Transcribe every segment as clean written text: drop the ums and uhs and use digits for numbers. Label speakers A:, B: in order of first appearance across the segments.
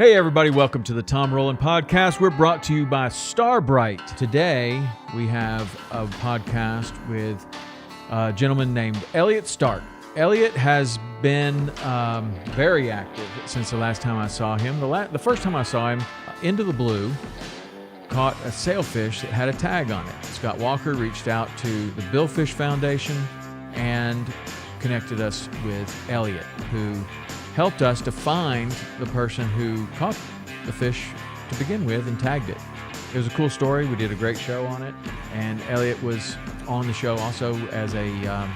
A: Hey everybody, welcome to the Tom Rowland Podcast. We're brought to you by Brite. Today we have a podcast with a gentleman named Elliot Stark. Elliot has been very active since the last time I saw him. The first time I saw him, into the blue, caught a sailfish that had a tag on it. Scott Walker reached out to the Billfish Foundation and connected us with Elliot, who helped us to find the person who caught the fish to begin with and tagged it. It was a cool story. We did a great show on it, and Elliot was on the show also as an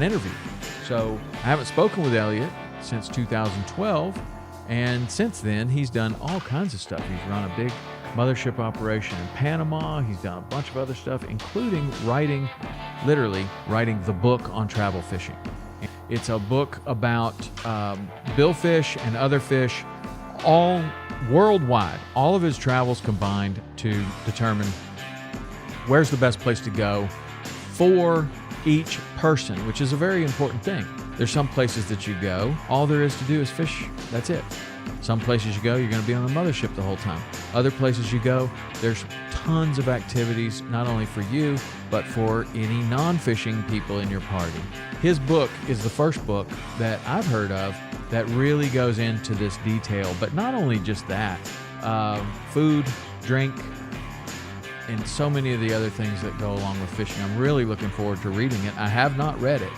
A: interview. So I haven't spoken with Elliot since 2012, and since then he's done all kinds of stuff. He's run a big mothership operation in Panama. He's done a bunch of other stuff, including literally writing the book on travel fishing. It's a book about billfish and other fish, all worldwide. All of his travels combined to determine where's the best place to go for each person, which is a very important thing. There's some places that you go, all there is to do is fish. That's it. Some places you go, you're going to be on a mothership the whole time. Other places you go, there's tons of activities, not only for you, but for any non-fishing people in your party. His book is the first book that I've heard of that really goes into this detail, but not only just that, food, drink, and so many of the other things that go along with fishing. I'm really looking forward to reading it. I have not read it,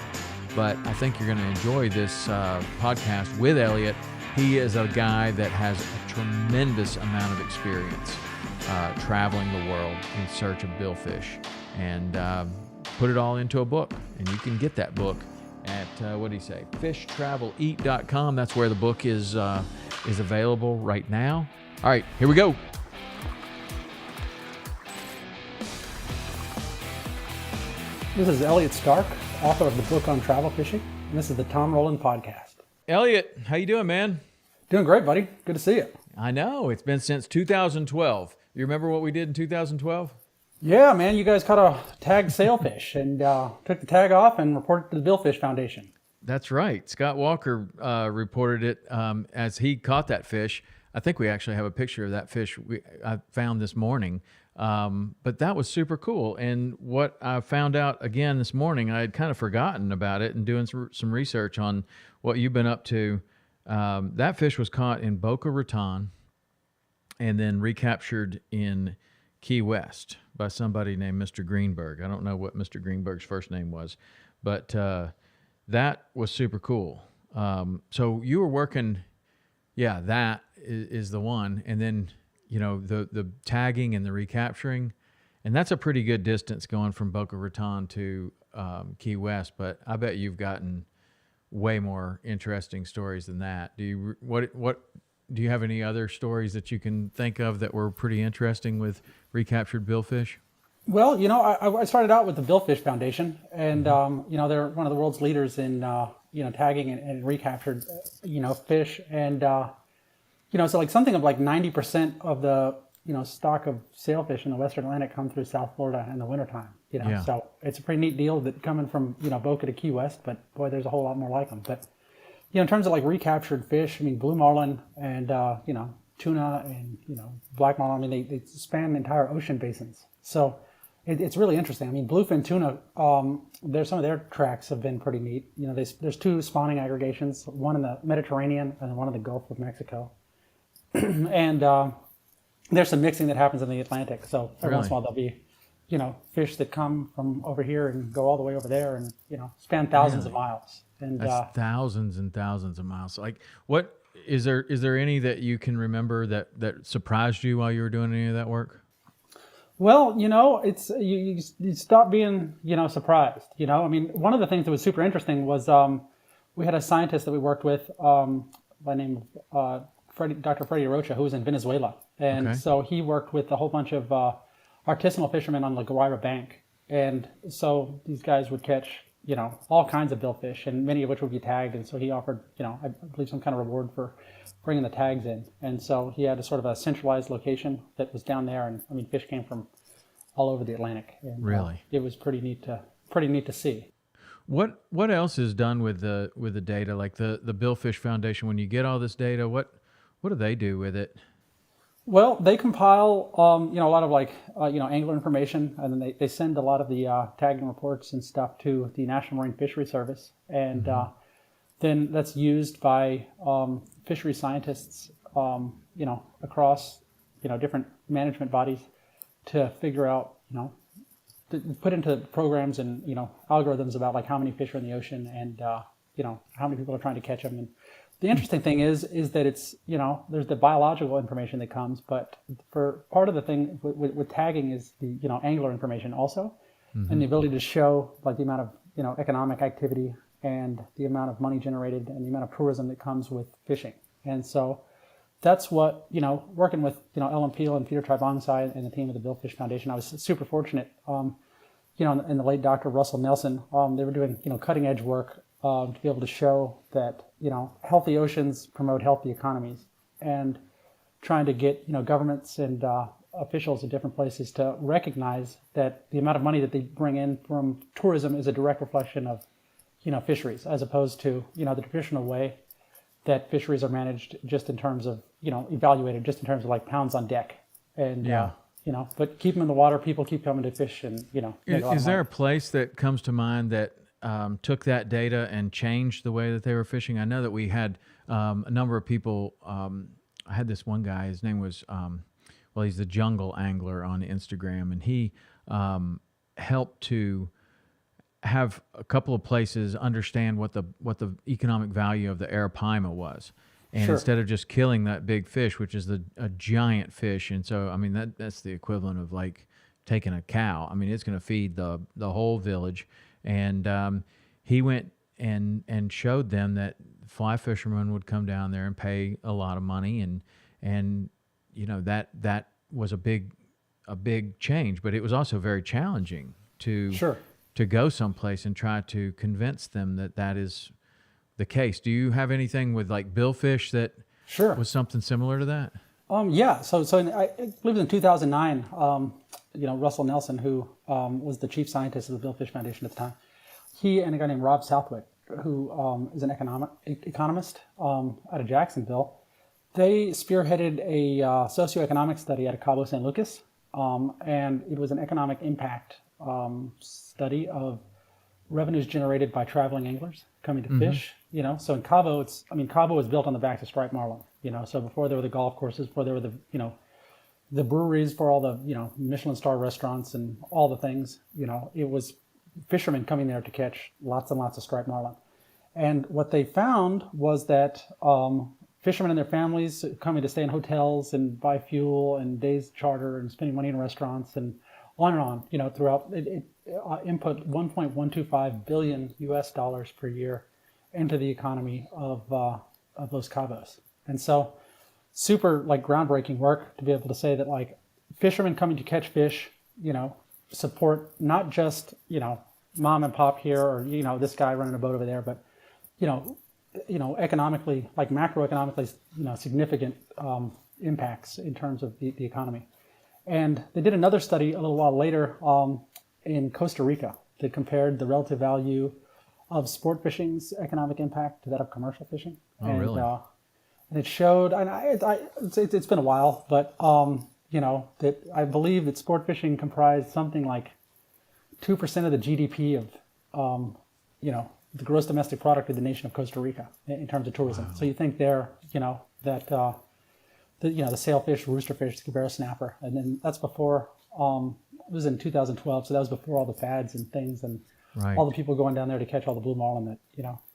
A: but I think you're going to enjoy this podcast with Elliot. He is a guy that has a tremendous amount of experience traveling the world in search of billfish, and put it all into a book. And you can get that book at, fishtraveleat.com. That's where the book is available right now. All right, here we go.
B: This is Elliot Stark, author of the book on travel fishing, and this is the Tom Rowland Podcast.
A: Elliot, how you doing, man?
B: Doing great, buddy. Good to see you.
A: I know. It's been since 2012. You remember what we did in 2012?
B: Yeah, man. You guys caught a tagged sailfish and took the tag off and reported to the Billfish Foundation.
A: That's right. Scott Walker reported it as he caught that fish. I think we actually have a picture of that fish I found this morning. But that was super cool. And what I found out again this morning, I had kind of forgotten about it and doing some research on what you've been up to. That fish was caught in Boca Raton and then recaptured in Key West by somebody named Mr. Greenberg. I don't know what Mr. Greenberg's first name was, but that was super cool. So you were working, that is the one. And then, the tagging and the recapturing, and that's a pretty good distance going from Boca Raton to Key West, but I bet you've gotten way more interesting stories than that. Do you have any other stories that you can think of that were pretty interesting with recaptured billfish?
B: Well, I started out with the Billfish Foundation, and they're one of the world's leaders in tagging and recaptured fish, and so like something of like 90% of the stock of sailfish in the Western Atlantic come through South Florida in the wintertime. So it's a pretty neat deal that coming from Boca to Key West, but boy, there's a whole lot more like them. But in terms of like recaptured fish, I mean, blue marlin and tuna and black marlin, I mean, they span the entire ocean basins. So it's really interesting. I mean, bluefin tuna, there's some of their tracks have been pretty neat. There's two spawning aggregations, one in the Mediterranean and one in the Gulf of Mexico. And there's some mixing that happens in the Atlantic. So every once in a while there'll be, fish that come from over here and go all the way over there and, span thousands of miles. And
A: that's thousands and thousands of miles. Like, what is there any that you can remember that surprised you while you were doing any of that work?
B: Well, it's you stop being, surprised. I mean, one of the things that was super interesting was we had a scientist that we worked with by the name of Dr. Freddie Rocha, who was in Venezuela. And so he worked with a whole bunch of artisanal fishermen on the Guaira Bank. And so these guys would catch, all kinds of billfish, and many of which would be tagged. And so he offered, I believe some kind of reward for bringing the tags in. And so he had a sort of a centralized location that was down there. And I mean, fish came from all over the Atlantic. And,
A: really?
B: It was pretty neat to see.
A: What else is done with the data, like the Billfish Foundation? When you get all this data, what What do they do with it?
B: Well, they compile, a lot of angler information, and then they send a lot of the tagging reports and stuff to the National Marine Fisheries Service, and then that's used by fishery scientists, across, different management bodies to figure out, to put into programs and algorithms about like how many fish are in the ocean and how many people are trying to catch them. And the interesting thing is that it's, there's the biological information that comes, but for part of the thing with tagging is the, angler information also, and the ability to show like the amount of, economic activity and the amount of money generated and the amount of tourism that comes with fishing. And so that's what, working with, Ellen Peel and Peter Tribongside and the team of the Billfish Foundation, I was super fortunate, and the late Dr. Russell Nelson, they were doing, cutting edge work to be able to show that, healthy oceans promote healthy economies, and trying to get, governments and officials in different places to recognize that the amount of money that they bring in from tourism is a direct reflection of, fisheries, as opposed to, the traditional way that fisheries are managed just in terms of, evaluated just in terms of like pounds on deck. And, but keep them in the water, people keep coming to fish and,
A: Is there a place that comes to mind that took that data and changed the way that they were fishing? I know that we had a number of people. I had this one guy, his name was, he's the Jungle Angler on Instagram, and he helped to have a couple of places understand what the economic value of the arapaima was. And instead of just killing that big fish, which is a giant fish, and so, I mean, that's the equivalent of like taking a cow. I mean, it's going to feed the whole village. And he went and showed them that fly fishermen would come down there and pay a lot of money, and that was a big change, but it was also very challenging to go someplace and try to convince them that is the case. Do you have anything with like billfish that was something similar to that?
B: Yeah. So I believe in 2009, Russell Nelson, who was the chief scientist of the Billfish Foundation at the time, he and a guy named Rob Southwick, who is an economist out of Jacksonville, they spearheaded a socioeconomic study out of Cabo San Lucas, and it was an economic impact study of revenues generated by traveling anglers coming to fish. So in Cabo, Cabo was built on the backs of striped marlin. So before there were the golf courses, before there were the breweries, for all the Michelin star restaurants and all the things, it was fishermen coming there to catch lots and lots of striped marlin. And what they found was that fishermen and their families coming to stay in hotels and buy fuel and days charter and spending money in restaurants and on, throughout it input $1.125 billion US per year into the economy of Los Cabos. And so super like groundbreaking work to be able to say that like fishermen coming to catch fish, support not just, mom and pop here or, this guy running a boat over there, but, economically, like macroeconomically, significant impacts in terms of the economy. And they did another study a little while later in Costa Rica that compared the relative value of sport fishing's economic impact to that of commercial fishing.
A: Really?
B: And it showed, and it's been a while, but that I believe that sport fishing comprised something like 2% of the GDP of, the gross domestic product of the nation of Costa Rica in terms of tourism. Wow. So you think there, that the sailfish, roosterfish, Cabera snapper, and then that's before. It was in 2012, so that was before all the fads and things, and all the people going down there to catch all the blue marlin that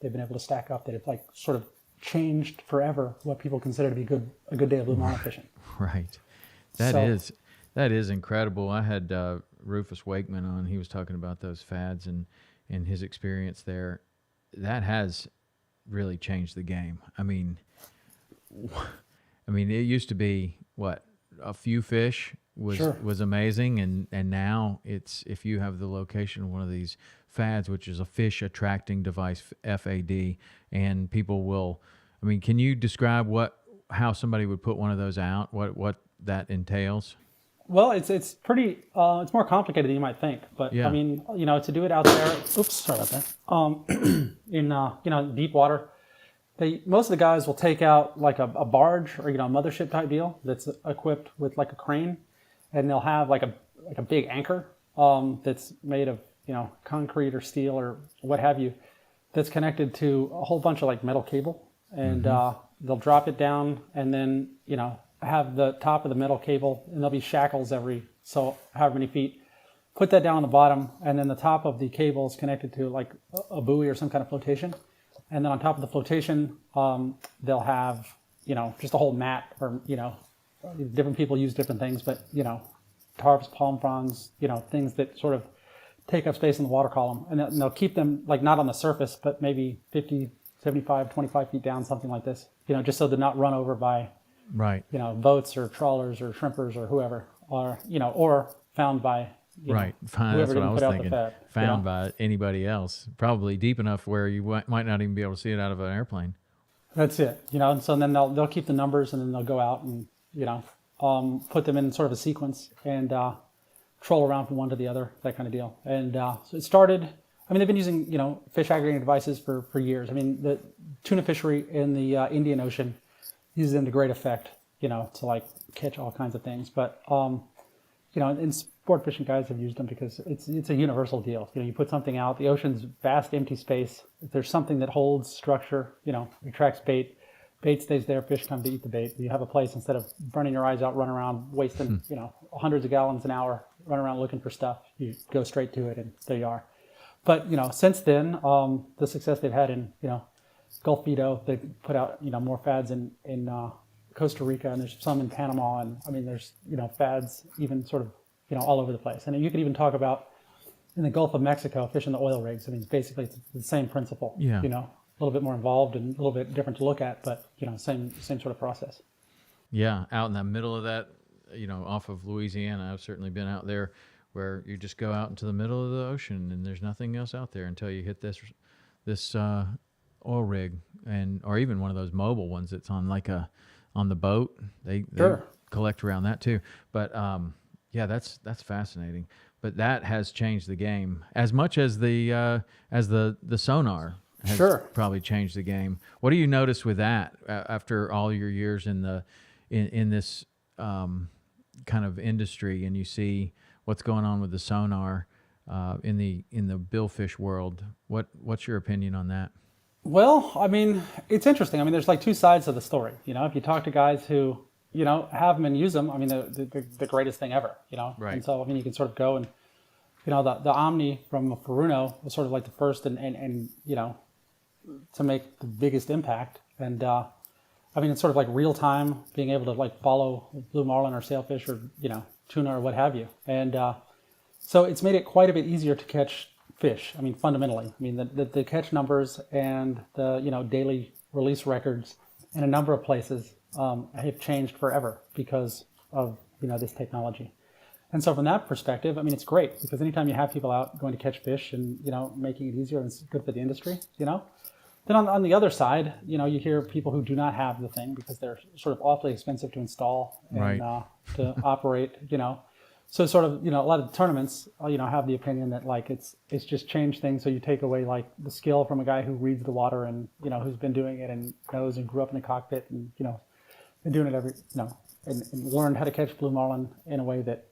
B: they've been able to stack up. That it's like sort of changed forever what people consider to be a good day of blue marlin fishing.
A: Right. That is incredible. I had Rufus Wakeman on. He was talking about those fads and his experience there. That has really changed the game. I mean, it used to be a few fish was amazing, and now it's if you have the location of one of these fads, which is a fish attracting device, FAD, and people will. I mean, can you describe how somebody would put one of those out? What that entails?
B: Well, it's pretty. It's more complicated than you might think, but I mean, to do it out there. Oops, sorry about that. In deep water, most of the guys will take out like a barge or, a mothership type deal that's equipped with like a crane, and they'll have like a big anchor that's made of, concrete or steel or what have you, that's connected to a whole bunch of like metal cable, and they'll drop it down, and then, have the top of the metal cable, and there'll be shackles every however many feet. Put that down on the bottom, and then the top of the cable is connected to like a buoy or some kind of flotation. And then on top of the flotation, they'll have, just a whole mat, or, different people use different things, but, tarps, palm fronds, things that sort of take up space in the water column. And they'll keep them like not on the surface, but maybe 50, 75, 25 feet down, something like this, just so they're not run over by,
A: right,
B: boats or trawlers or shrimpers or whoever, or, or found by,
A: right. Fine. That's what I was thinking. Found by anybody else, probably deep enough where you might not even be able to see it out of an airplane.
B: That's it. And so then they'll keep the numbers, and then they'll go out and, put them in sort of a sequence and troll around from one to the other, that kind of deal. And so it started, they've been using, fish aggregating devices for years. The tuna fishery in the Indian Ocean uses them to great effect, to like catch all kinds of things. But, and sport fishing guys have used them because it's a universal deal. You put something out, the ocean's vast empty space. If there's something that holds structure, attracts bait, bait stays there, fish come to eat the bait. You have a place, instead of burning your eyes out, run around, wasting, hundreds of gallons an hour, run around looking for stuff. You go straight to it, and there you are. But, since then, the success they've had in, Gulf Vito, they put out, more fads in Costa Rica, and there's some in Panama, and there's, fads even sort of, all over the place. And you could even talk about in the Gulf of Mexico, fishing the oil rigs. Basically it's the same principle,
A: yeah.
B: A little bit more involved and a little bit different to look at, but, same sort of process.
A: Yeah. Out in the middle of that, off of Louisiana, I've certainly been out there where you just go out into the middle of the ocean and there's nothing else out there until you hit this oil rig, or even one of those mobile ones that's on on the boat. They
B: Sure.
A: collect around that too. But, yeah, that's fascinating, but that has changed the game as much as the sonar has
B: Sure.
A: probably changed the game. What do you notice with that after all your years in this kind of industry, and you see what's going on with the sonar in the billfish world? What's your opinion on that?
B: Well, it's interesting. There's like two sides of the story. If you talk to guys who have them and use them, they're the greatest thing ever,
A: Right.
B: And so, you can sort of go and, the Omni from Furuno was sort of like the first and to make the biggest impact. And, it's sort of like real time, being able to like follow blue marlin or sailfish or, tuna or what have you. And so it's made it quite a bit easier to catch fish. Fundamentally, the catch numbers and the, daily release records in a number of places have changed forever because of this technology. And so from that perspective, it's great, because anytime you have people out going to catch fish and making it easier, it's good for the industry. Then on the other side, you hear people who do not have the thing because they're sort of awfully expensive to install and
A: Right.
B: To operate. So sort of, a lot of tournaments, have the opinion that like it's just changed things. So you take away like the skill from a guy who reads the water and who's been doing it and knows and grew up in the cockpit and been doing it and learned how to catch blue marlin in a way that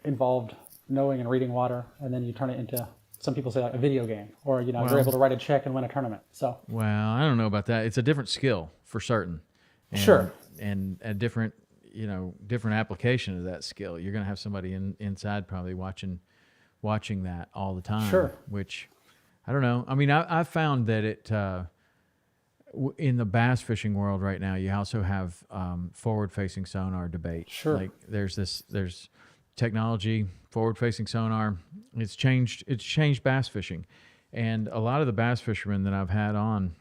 B: involved knowing and reading water, and then you turn it into, some people say, like a video game, or you're able to write a check and win a tournament. So
A: well, I don't know about that. It's a different skill for certain. And,
B: sure.
A: And a different application of that skill. You're going to have somebody inside probably watching that all the time.
B: Sure.
A: Which I don't know. I found that it in the bass fishing world right now, you also have forward-facing sonar debate.
B: Sure.
A: Like there's technology, forward-facing sonar. It's changed bass fishing, and a lot of the bass fishermen that I've had on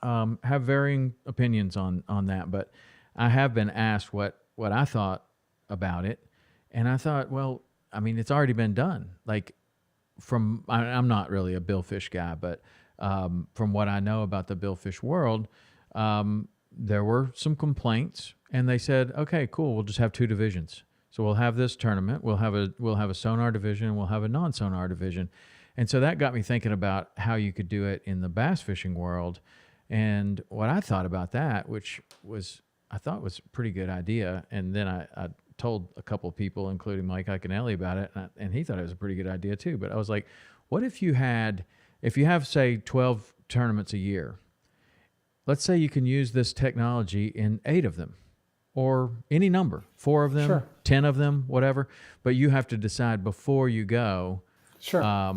A: have varying opinions on that. But I have been asked what I thought about it, and I thought, well, it's already been done. Like I'm not really a billfish guy, but from what I know about the billfish world, there were some complaints, and they said, okay, cool, we'll just have two divisions. So we'll have this tournament, we'll have a sonar division, and we'll have a non-sonar division. And so that got me thinking about how you could do it in the bass fishing world. And what I thought about that, which I thought was a pretty good idea, and then I told a couple of people, including Mike Ike and Ellie, about it, and he thought it was a pretty good idea too. But I was like, what if you have, say, 12 tournaments a year, let's say you can use this technology in 8 of them, or any number, 4 of them,
B: Sure.
A: 10 of them, whatever, but you have to decide before you go,
B: Sure.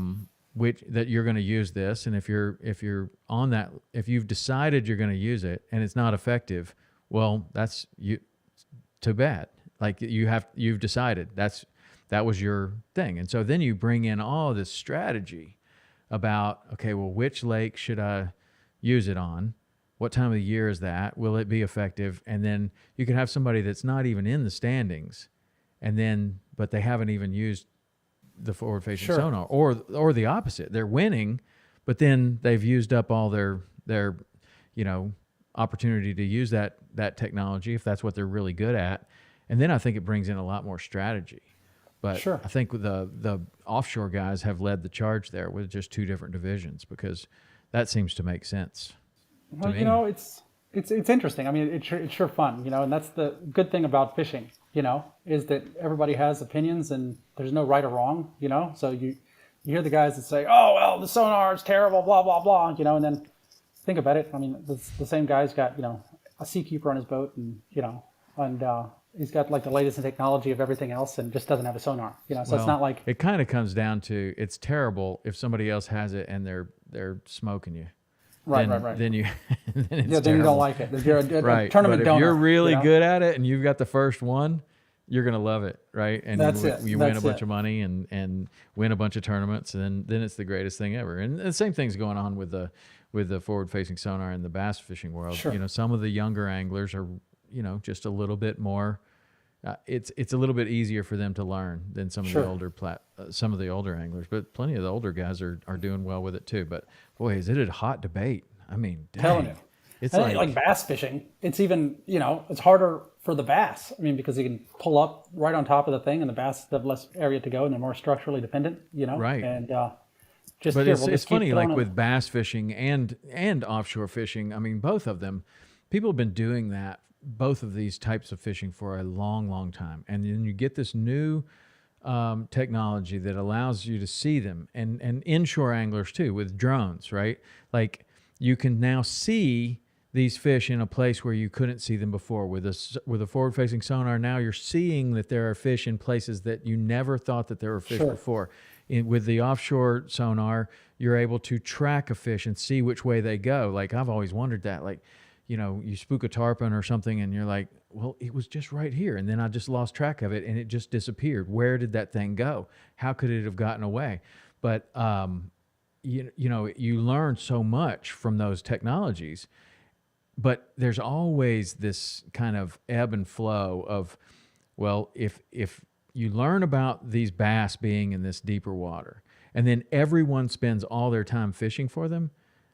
A: which that you're going to use this, and if you're on that, if you've decided you're going to use it and it's not effective, well, that's too bad. Like you've decided that was your thing. And so then you bring in all this strategy about, okay, well, which lake should I use it on? What time of the year is that? Will it be effective? And then you could have somebody that's not even in the standings, but they haven't even used the forward-facing
B: Sure.
A: sonar, or the opposite. They're winning, but then they've used up all their opportunity to use that technology, if that's what they're really good at. And then I think it brings in a lot more strategy. But
B: Sure.
A: I think the offshore guys have led the charge there with just 2 different divisions, because that seems to make sense.
B: Well,
A: me.
B: it's interesting. I mean, it's sure fun, and that's the good thing about fishing, is that everybody has opinions and there's no right or wrong, So you hear the guys that say, oh, well, the sonar is terrible, blah, blah, blah, and then think about it. I mean, the same guy's got, a seakeeper on his boat and he's got like the latest in technology of everything else and just doesn't have a sonar, So it's not like...
A: It kind of comes down to, it's terrible if somebody else has it and they're smoking you.
B: Right.
A: Then you, then it's
B: then
A: terrible.
B: you don't like it. If you're a
A: Right.
B: tournament
A: but if
B: donor,
A: you're really good at it and you've got the first one, you're going to love it, right? And you win a bunch of money and win a bunch of tournaments, and then it's the greatest thing ever. And the same thing's going on with the forward-facing sonar in the bass fishing world.
B: Sure.
A: Some of the younger anglers are, just a little bit more. It's a little bit easier for them to learn than some of
B: Sure.
A: the older anglers, but plenty of the older guys are doing well with it too. But boy, is it a hot debate? I mean, dang.
B: Telling you.
A: It's
B: I think like bass fishing, it's even, it's harder for the bass. I mean, because you can pull up right on top of the thing and the bass have less area to go and they're more structurally dependent,
A: Right.
B: And
A: But it's funny, like with bass fishing and offshore fishing, I mean, both of them, people have been doing that, both of these types of fishing for a long, long time. And then you get this new technology that allows you to see them, and inshore anglers too, with drones, right? Like you can now see these fish in a place where you couldn't see them before. With a forward-facing sonar, now you're seeing that there are fish in places that you never thought that there were fish
B: Sure.
A: before. With the offshore sonar, you're able to track a fish and see which way they go. Like I've always wondered that, like, you spook a tarpon or something and you're like, well, it was just right here. And then I just lost track of it and it just disappeared. Where did that thing go? How could it have gotten away? But, you learn so much from those technologies, but there's always this kind of ebb and flow of, well, if you learn about these bass being in this deeper water and then everyone spends all their time fishing for them,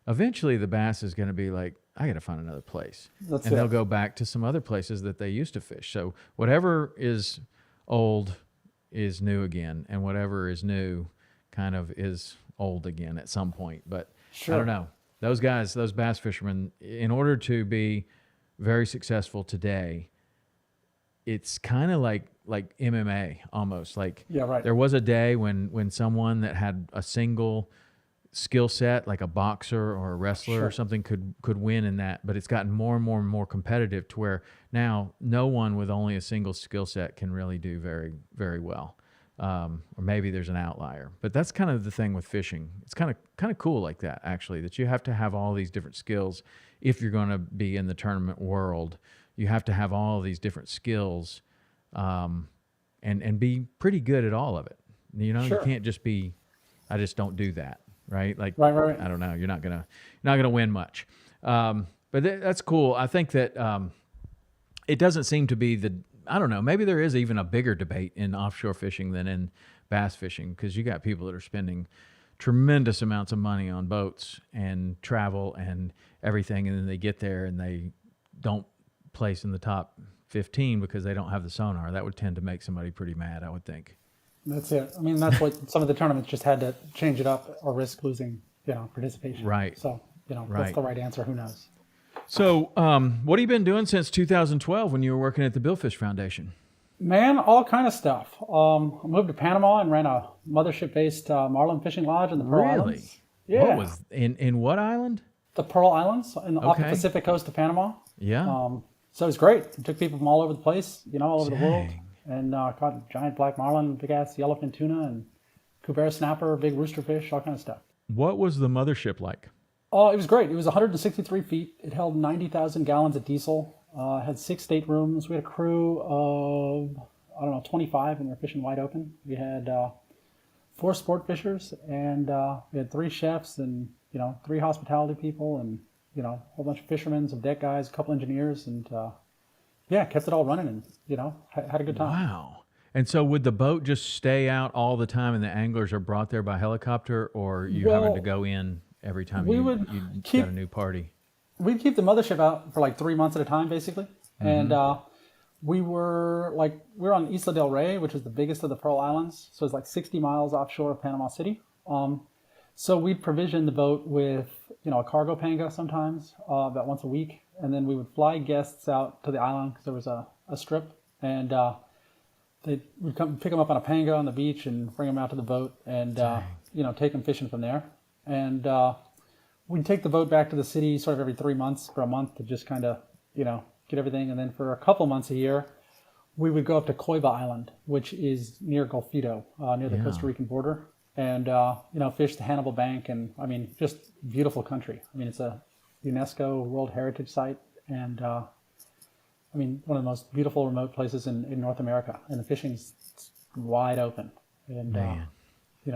A: eventually the bass is going to be like, I got to find another place. They'll go back to some other places that they used to fish. So whatever is old is new again, and whatever is new kind of is old again at some point. But
B: Sure.
A: I don't know. Those guys, those bass fishermen, in order to be very successful today, it's kind of like MMA almost. Like
B: Yeah, right.
A: there was a day when someone that had a single skill set, like a boxer or a wrestler
B: Sure.
A: or something, could win in that. But it's gotten more and more and more competitive to where now no one with only a single skill set can really do very, very well. Or maybe there's an outlier. But that's kind of the thing with fishing. It's kind of cool like that, actually, that you have to have all these different skills. If you're going to be in the tournament world, you have to have all these different skills and be pretty good at all of it.
B: Sure.
A: You can't just be, I just don't do that. Right? Like,
B: Right.
A: I don't know. You're not gonna win much. But that's cool. I think that it doesn't seem to be I don't know. Maybe there is even a bigger debate in offshore fishing than in bass fishing, because you got people that are spending tremendous amounts of money on boats and travel and everything, and then they get there and they don't place in the top 15 because they don't have the sonar. That would tend to make somebody pretty mad, I would think.
B: That's it. I mean, that's what some of the tournaments just had to change it up or risk losing, participation.
A: Right.
B: So,
A: Right.
B: what's the right answer? Who knows?
A: So, what have you been doing since 2012 when you were working at the Billfish Foundation?
B: Man, all kind of stuff. I moved to Panama and ran a mothership-based Marlin fishing lodge in the Pearl Islands. Yeah.
A: What was in what island?
B: The Pearl Islands off the Pacific coast of Panama.
A: Yeah.
B: So it was great. It took people from all over the place, all over the world,
A: Dang.
B: and caught giant black marlin, big ass yellowfin tuna, and Cubera snapper, big rooster fish, all kind of stuff.
A: What was the mothership like?
B: Oh, it was great. It was 163 feet. It held 90,000 gallons of diesel. Had 6 staterooms. We had a crew of 25 when we were fishing wide open. We had 4 sport fishers, and we had 3 chefs, and 3 hospitality people, and a whole bunch of fishermen, some deck guys, a couple engineers, and kept it all running, and had a good time.
A: Wow. And so would the boat just stay out all the time and the anglers are brought there by helicopter, or you having to go in every time you got a new party?
B: We'd keep the mothership out for like 3 months at a time, basically. Mm-hmm. And we were on Isla del Rey, which is the biggest of the Pearl Islands. So it's like 60 miles offshore of Panama City. So we'd provision the boat with, a cargo panga sometimes, about once a week. And then we would fly guests out to the island because there was a strip. And we'd come pick them up on a panga on the beach and bring them out to the boat and, take them fishing from there. And we'd take the boat back to the city sort of every 3 months for a month to just kind of, get everything. And then for a couple months a year, we would go up to Coiba Island, which is near Golfito, near the Costa Rican border. And, fish the Hannibal Bank. And, just beautiful country. It's a UNESCO World Heritage Site. And, one of the most beautiful remote places in North America. And the fishing's wide open. And,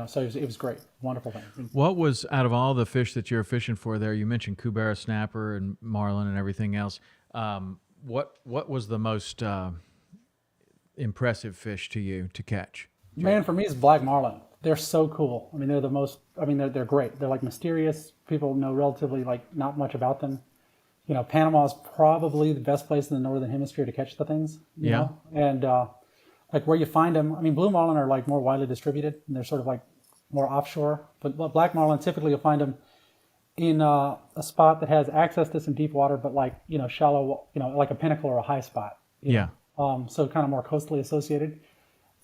B: so it was great. Wonderful thing.
A: What was, out of all the fish that you're fishing for there, you mentioned Cubera snapper and marlin and everything else. What was the most impressive fish to you to catch?
B: Man, for me, it's black marlin. They're so cool. They're the most, they're great. They're like mysterious. People know relatively not much about them. Panama is probably the best place in the Northern Hemisphere to catch the things. You know? And, where you find them, blue marlin are more widely distributed, and they're sort of more offshore. But black marlin, typically you'll find them in a spot that has access to some deep water, but shallow, like a pinnacle or a high spot. So kind of more coastally associated.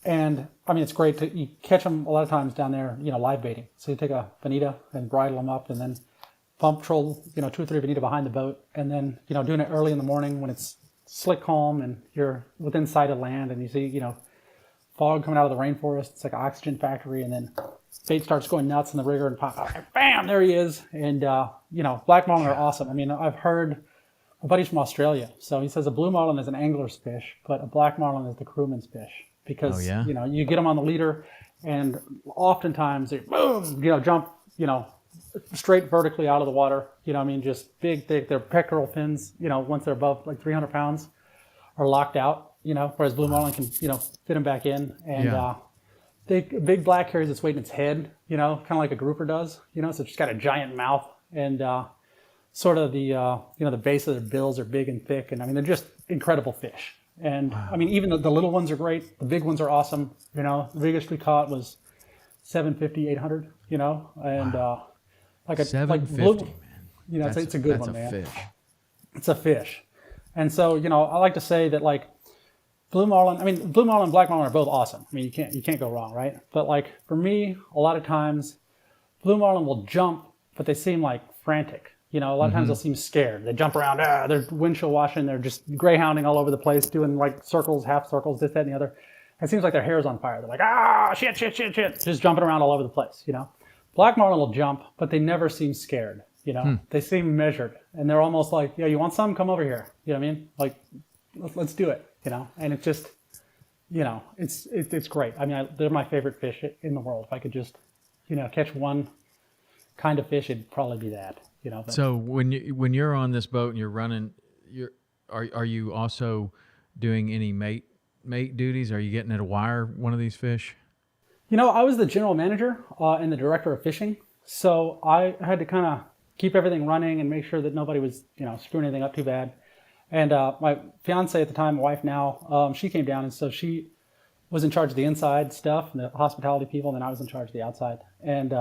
B: And it's great you catch them a lot of times down there, live baiting. So you take a bonita and bridle them up, and then pump troll, 2 or 3 bonita behind the boat, and then doing it early in the morning when it's slick calm and you're within sight of land, and you see fog coming out of the rainforest. It's like an oxygen factory, and then bait starts going nuts in the rigger, and pop, bam, there he is. And black marlin are awesome. I've heard a buddy's from Australia, so he says a blue marlin is an angler's fish, but a black marlin is the crewman's fish, because you get them on the leader, and oftentimes they boom, jump, straight vertically out of the water. Just big, thick. Their pectoral fins, once they're above 300 pounds, are locked out. Whereas blue marlin can, fit them back in. And big black carries its weight in its head, kind of like a grouper does. So it's just got a giant mouth, and sort of the the base of their bills are big and thick, and they're just incredible fish. And even the little ones are great. The big ones are awesome. The biggest we caught was 750, 800. And like a
A: 750,
B: blue,
A: man.
B: It's a good one, man.
A: That's a fish.
B: It's a fish. And so, I like to say that blue marlin and black marlin are both awesome. You can't go wrong, right? But for me, a lot of times blue marlin will jump, but they seem frantic. A lot of times they'll seem scared. They jump around, they're windshield washing, they're just greyhounding all over the place, doing circles, half circles, this, that, and the other. It seems like their hair's on fire. They're like, shit, just jumping around all over the place, Black marlin will jump, but they never seem scared, They seem measured, and they're almost like, you want some? Come over here. You know what I mean? Let's do it, And it's just, it's great. They're my favorite fish in the world. If I could just, catch one kind of fish, it'd probably be that, But,
A: so when you're on this boat and you're running, are you also doing any mate duties? Are you getting to wire one of these fish?
B: I was the general manager and the director of fishing, so I had to kind of keep everything running and make sure that nobody was, screwing anything up too bad. And my fiance at the time, my wife now, she came down, and so she was in charge of the inside stuff and the hospitality people, and then I was in charge of the outside. And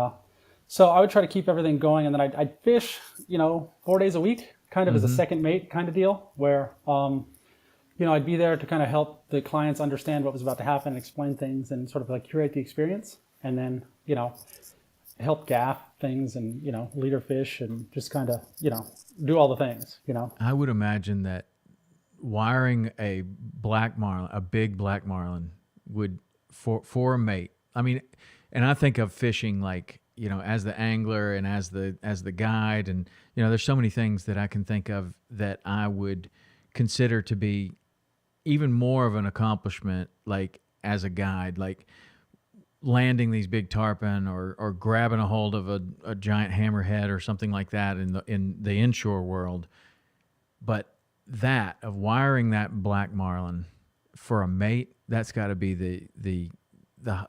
B: so I would try to keep everything going, and then I'd fish, 4 days a week, kind of as a second mate kind of deal, where I'd be there to kind of help the clients understand what was about to happen, explain things, and sort of like curate the experience, and then help gaff things and leader fish and just kind of do all the things.
A: I would imagine that wiring a black marlin, a big black marlin, would for a mate. I mean, and I think of fishing like as the angler and as the guide, and there's so many things that I can think of that I would consider to be even more of an accomplishment, like as a guide, like landing these big tarpon or grabbing a hold of a giant hammerhead or something like that in the inshore world. But that of wiring that black marlin for a mate, that's got to be the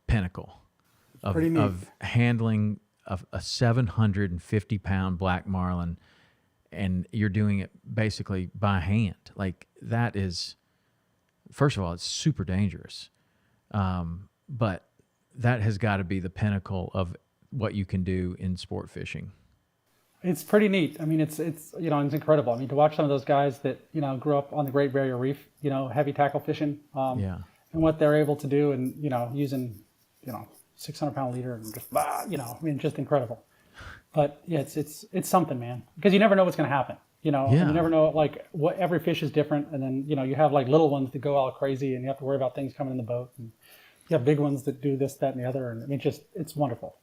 A: pinnacle of handling a 750 pound black marlin, and you're doing it basically by hand. Like that is, first of all, it's super dangerous, but that has got to be the pinnacle of what you can do in sport fishing.
B: It's pretty neat. I mean, it's it's incredible. I mean, to watch some of those guys that grew up on the Great Barrier Reef, heavy tackle fishing, and what they're able to do, and using 600-pound leader and just just incredible. But yeah, it's something, man, because you never know what's going to happen. You never know, like, what every fish is different, and then you have like little ones that go all crazy, and you have to worry about things coming in the boat, and you have big ones that do this, that, and the other, and I mean, it's wonderful.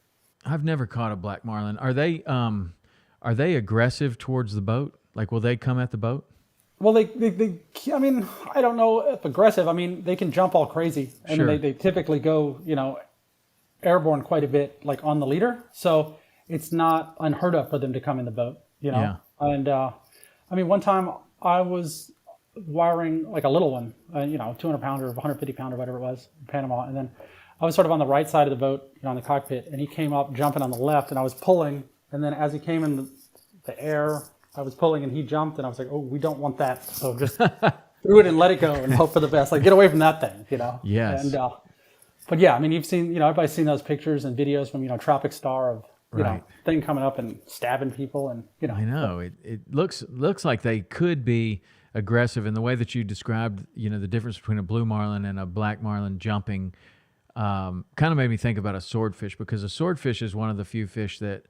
A: I've never caught a black marlin. Are they aggressive towards the boat? Like, will they come at the boat?
B: Well, they I mean, I don't know if aggressive. I mean, they can jump all crazy, and
A: Sure.
B: they typically go airborne quite a bit, like on the leader. So it's not unheard of for them to come in the boat.
A: Yeah.
B: And I mean, one time I was wiring like a little one, 200 pounder, 150 pounder, whatever it was, in Panama, and then I was sort of on the right side of the boat, on the cockpit, and he came up jumping on the left, and I was pulling, and then as he came in the air, I was pulling, and he jumped, and I was like, oh, we don't want that, so just threw it and let it go and hope for the best. Like, get away from that thing,
A: Yes.
B: And but yeah, I mean, you've seen, everybody's seen those pictures and videos from Tropic Star of
A: Right.
B: thing coming up and stabbing people, and
A: I know it looks like they could be aggressive in the way that you described. The difference between a blue marlin and a black marlin jumping kind of made me think about a swordfish, because a swordfish is one of the few fish that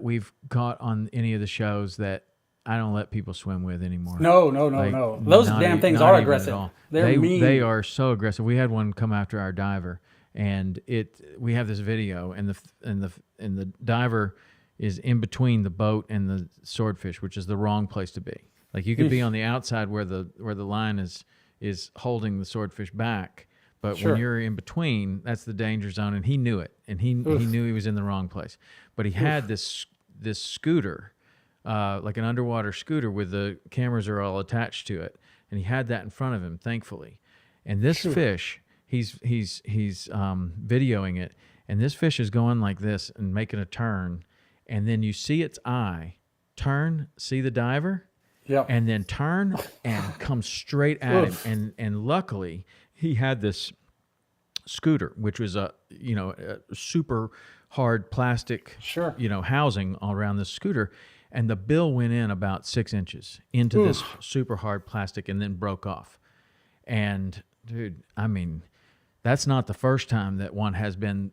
A: we've caught on any of the shows that I don't let people swim with anymore.
B: No. Those
A: Not
B: damn things
A: not
B: are
A: even
B: aggressive.
A: at all.
B: They're mean.
A: They are so aggressive. We had one come after our diver, and we have this video, and the diver is in between the boat and the swordfish, which is the wrong place to be. Like, you could be on the outside where the line is holding the swordfish back, but
B: Sure.
A: when you're in between, that's the danger zone, and he knew it, and he knew he was in the wrong place. But he had this scooter, like an underwater scooter with the cameras are all attached to it, and he had that in front of him, thankfully. And this fish, he's videoing it, and this fish is going like this and making a turn, and then you see its eye turn, see the diver, and then turn and come straight at him. And luckily, he had this scooter, which was a super hard plastic housing all around this scooter, and the bill went in about 6 inches into this super hard plastic and then broke off. And dude, I mean, that's not the first time that one has been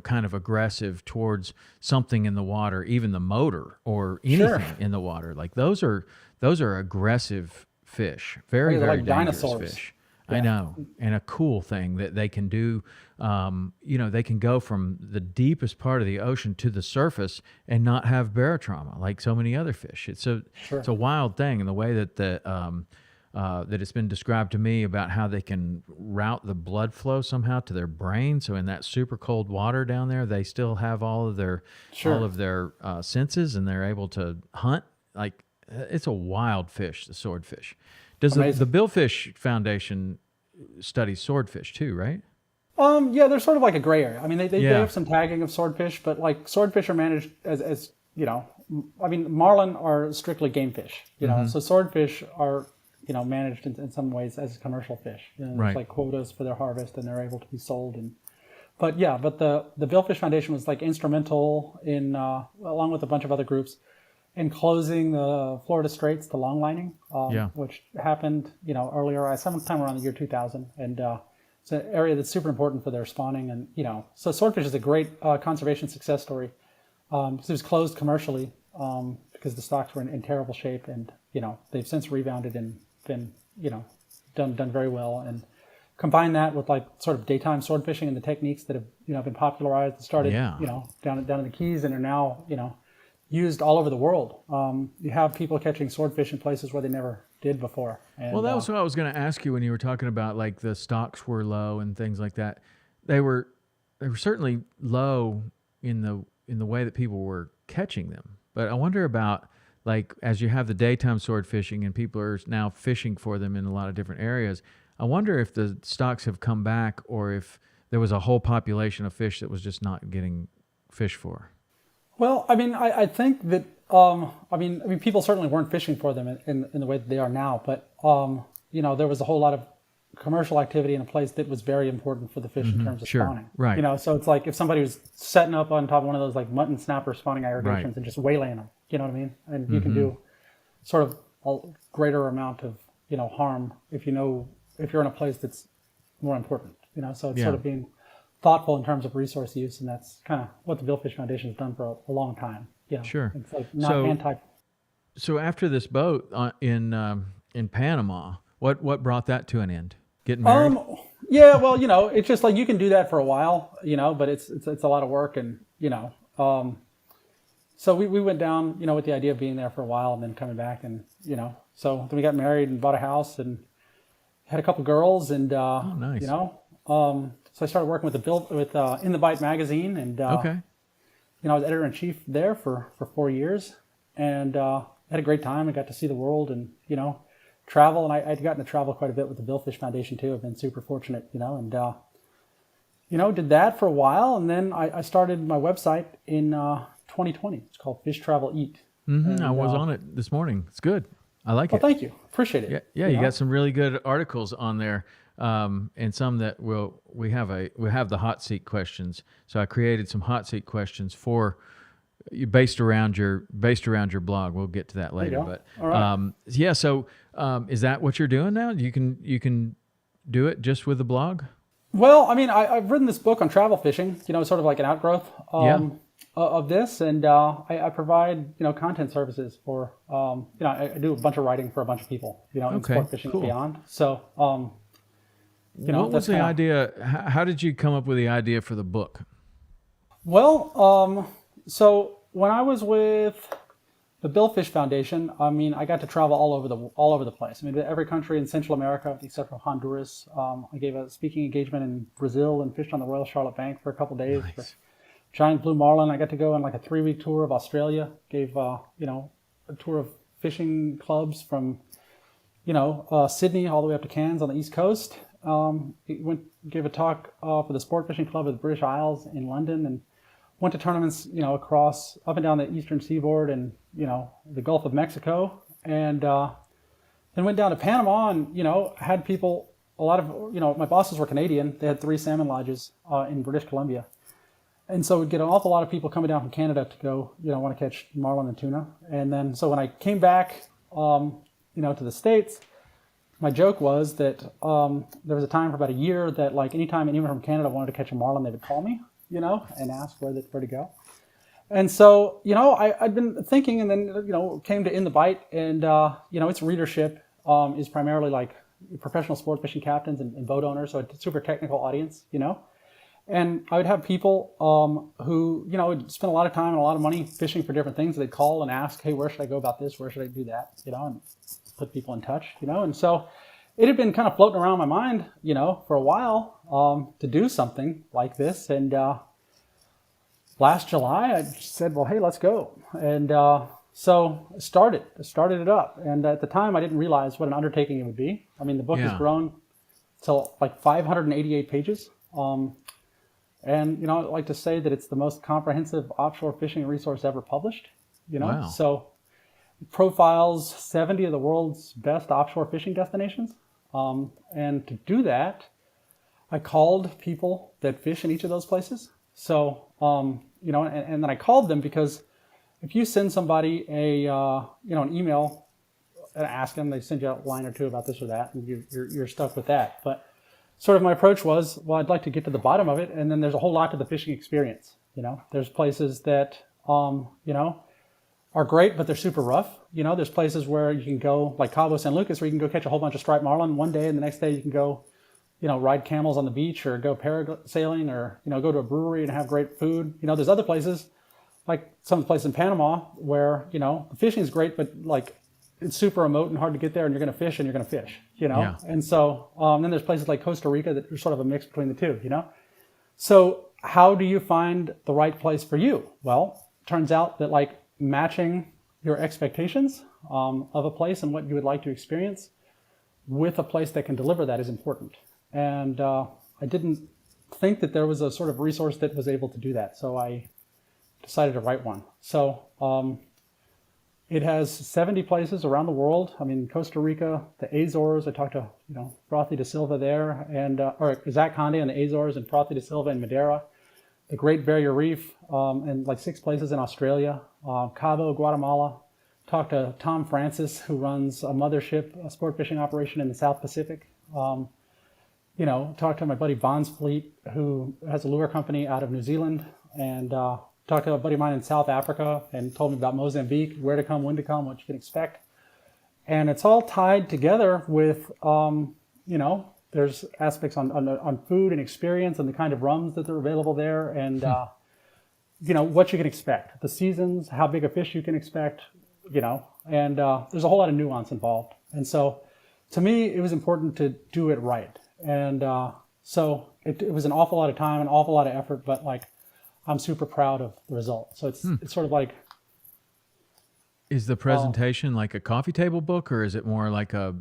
A: kind of aggressive towards something in the water, even the motor or anything in the water. Like, those are aggressive fish, very
B: They're
A: very
B: like
A: dangerous
B: dinosaurs.
A: fish. I know, and a cool thing that they can do. They can go from the deepest part of the ocean to the surface and not have barotrauma like so many other fish. It's a wild thing, and the way that that it's been described to me about how they can route the blood flow somehow to their brain. So in that super cold water down there, they still have all of their senses, and they're able to hunt. Like, it's a wild fish, the swordfish. Does the Billfish Foundation study swordfish too, right?
B: Yeah, they're sort of like a gray area. I mean, they have some tagging of swordfish, but like swordfish are managed as I mean, marlin are strictly game fish, so swordfish are managed in some ways as commercial fish. There's like quotas for their harvest, and they're able to be sold. But the Billfish Foundation was like instrumental in, along with a bunch of other groups, enclosing the Florida Straits to longlining,
A: Yeah.
B: which happened, earlier, sometime around the year 2000. And it's an area that's super important for their spawning. And, so swordfish is a great conservation success story. Because it was closed commercially because the stocks were in terrible shape. And, they've since rebounded and been, done very well. And combine that with like sort of daytime sword fishing and the techniques that have been popularized and started, down in the Keys and are now, used all over the world. You have people catching swordfish in places where they never did before. And,
A: well, that was what I was going to ask you when you were talking about like the stocks were low and things like that. They were certainly low in the way that people were catching them. But I wonder about like as you have the daytime sword fishing and people are now fishing for them in a lot of different areas. I wonder if the stocks have come back or if there was a whole population of fish that was just not getting fished for.
B: Well, I think that, people certainly weren't fishing for them in the way that they are now, but, there was a whole lot of commercial activity in a place that was very important for the fish in terms of spawning.
A: Right.
B: So it's like if somebody was setting up on top of one of those like mutton snapper spawning aggregations and just waylaying them, you know what I mean? And you can do sort of a greater amount of, harm if you're in a place that's more important, so it's sort of being thoughtful in terms of resource use, and that's kind of what the Billfish Foundation has done for a long time.
A: Sure.
B: It's like not
A: So after this boat in Panama, what brought that to an end? Getting married?
B: Yeah, well, it's just like you can do that for a while, but it's a lot of work, and so we went down, with the idea of being there for a while and then coming back, and so then we got married and bought a house and had a couple girls, and
A: nice.
B: so I started working with In the Bite magazine, and
A: Okay.
B: I was editor in chief there for 4 years, and had a great time. I got to see the world and travel, and I'd gotten to travel quite a bit with the Billfish Foundation too. I've been super fortunate, and did that for a while, and then I started my website in 2020. It's called Fish Travel Eat.
A: And, I was on it this morning. It's good. I like it.
B: Well, thank you. Appreciate it.
A: Yeah, you got some really good articles on there, and some that we have the hot seat questions. So I created some hot seat questions for you based around your blog. We'll get to that later. But
B: all right.
A: So is that what you're doing now? You can do it just with the blog?
B: Well, I've written this book on travel fishing. Sort of like an outgrowth of this, and I provide content services for I do a bunch of writing for a bunch of people in sport fishing and beyond. So
A: what was the idea? How did you come up with the idea for the book?
B: Well, so when I was with the Billfish Foundation, I got to travel all over the place. Every country in Central America except for Honduras. I gave a speaking engagement in Brazil and fished on the Royal Charlotte Bank for a couple days.
A: Nice.
B: For giant blue marlin. I got to go on like a 3-week tour of Australia. Gave a tour of fishing clubs from Sydney all the way up to Cairns on the East Coast. Gave a talk for the Sport Fishing Club of the British Isles in London, and went to tournaments across up and down the eastern seaboard and the Gulf of Mexico, and then went down to Panama and had people. A lot of my bosses were Canadian. They had 3 salmon lodges in British Columbia. And so we'd get an awful lot of people coming down from Canada to go, want to catch marlin and tuna. And then, so when I came back, to the States, my joke was that there was a time for about a year that, like, anytime anyone from Canada wanted to catch a marlin, they would call me, and ask where to go. And so, I'd been thinking, and then, came to In the Bite, and, its readership is primarily like professional sport fishing captains and boat owners, so it's a super technical audience, And I would have people who, would spend a lot of time and a lot of money fishing for different things. They'd call and ask, hey, where should I go about this? Where should I do that? And put people in touch, And so it had been kind of floating around my mind, for a while to do something like this. And last July, I said, well, hey, let's go. And so I started it up. And at the time, I didn't realize what an undertaking it would be. The book has grown to like 588 pages. And, I'd like to say that it's the most comprehensive offshore fishing resource ever published,
A: Wow.
B: So it profiles 70 of the world's best offshore fishing destinations. And to do that, I called people that fish in each of those places. So, and then I called them because if you send somebody an email and ask them, they send you a line or two about this or that, and you're stuck with that. But sort of my approach was, well, I'd like to get to the bottom of it, and then there's a whole lot to the fishing experience. There's places that are great, but they're super rough. There's places where you can go, like Cabo San Lucas, where you can go catch a whole bunch of striped marlin one day, and the next day you can go, ride camels on the beach, or go parasailing, or go to a brewery and have great food. There's other places, like some of the places in Panama, where the fishing is great, but like it's super remote and hard to get there, and you're going to fish,
A: Yeah.
B: And so then there's places like Costa Rica that are sort of a mix between the two. So how do you find the right place for you? Well, it turns out that like matching your expectations of a place and what you would like to experience with a place that can deliver that is important. And I didn't think that there was a sort of resource that was able to do that. So I decided to write one. So it has 70 places around the world. I mean, Costa Rica, the Azores. I talked to, Frothy de Silva there, and or Zach Conde on the Azores, and Frothy de Silva in Madeira, the Great Barrier Reef, and like 6 places in Australia, Cabo, Guatemala. Talked to Tom Francis, who runs a Mothership, a sport fishing operation in the South Pacific. Talked to my buddy Bon's Fleet, who has a lure company out of New Zealand, and talked to a buddy of mine in South Africa, and told me about Mozambique, where to come, when to come, what you can expect. And it's all tied together with, there's aspects on food and experience and the kind of rums that are available there, and what you can expect, the seasons, how big a fish you can expect, and there's a whole lot of nuance involved. And so to me, it was important to do it right. And so it was an awful lot of time, an awful lot of effort, but like I'm super proud of the result. So it's sort of like.
A: Is the presentation like a coffee table book, or is it more like a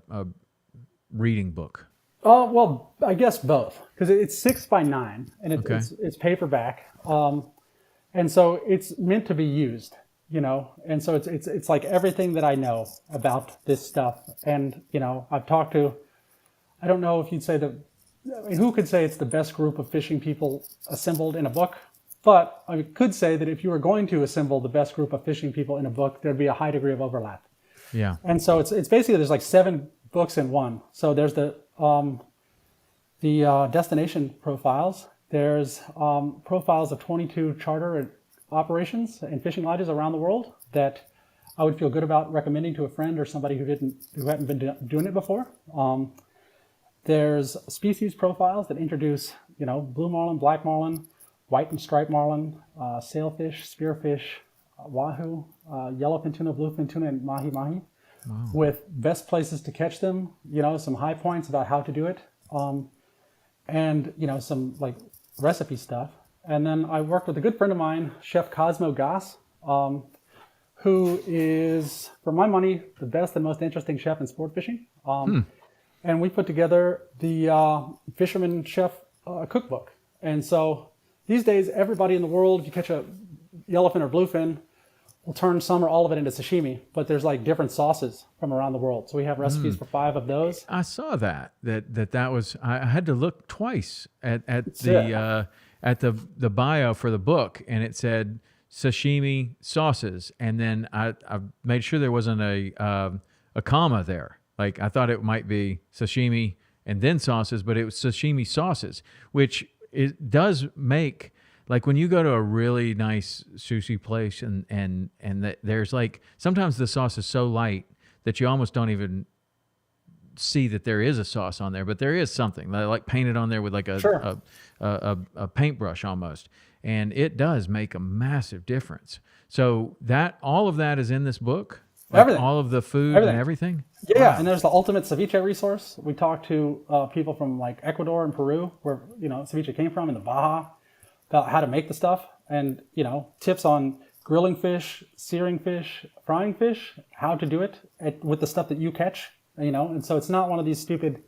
A: reading book?
B: Well, I guess both, because it's 6x9 and it's paperback, and so it's meant to be used, And so it's like everything that I know about this stuff, and I've talked to. I don't know if you'd say who could say it's the best group of fishing people assembled in a book? But I could say that if you were going to assemble the best group of fishing people in a book, there'd be a high degree of overlap.
A: Yeah.
B: And so it's basically there's like 7 books in one. So there's the destination profiles. There's profiles of 22 charter operations and fishing lodges around the world that I would feel good about recommending to a friend or somebody who hadn't been doing it before. There's species profiles that introduce blue marlin, black marlin, white and striped marlin, sailfish, spearfish, wahoo, yellowfin tuna, bluefin tuna, and mahi-mahi, with best places to catch them, some high points about how to do it, and, some like recipe stuff. And then I worked with a good friend of mine, Chef Cosmo Goss, who is, for my money, the best and most interesting chef in sport fishing. And we put together the Fisherman Chef cookbook. And so these days, everybody in the world, if you catch a yellowfin or bluefin, will turn some or all of it into sashimi. But there's like different sauces from around the world. So we have recipes for 5 of those.
A: I saw that was. I had to look twice at the bio for the book, and it said sashimi sauces, and then I made sure there wasn't a comma there. Like I thought it might be sashimi and then sauces, but it was sashimi sauces, which does make, like when you go to a really nice sushi place and there's like, sometimes the sauce is so light that you almost don't even see that there is a sauce on there, but there is something like painted on there with like a paintbrush almost. And it does make a massive difference. So all of that is in this book? Like
B: everything.
A: All of the food and everything?
B: Yeah,
A: Wow.
B: and there's the ultimate ceviche resource. We talked to people from like Ecuador and Peru, where ceviche came from, in the Baja, about how to make the stuff, and tips on grilling fish, searing fish, frying fish, how to do it with the stuff that you catch. And so it's not one of these stupid,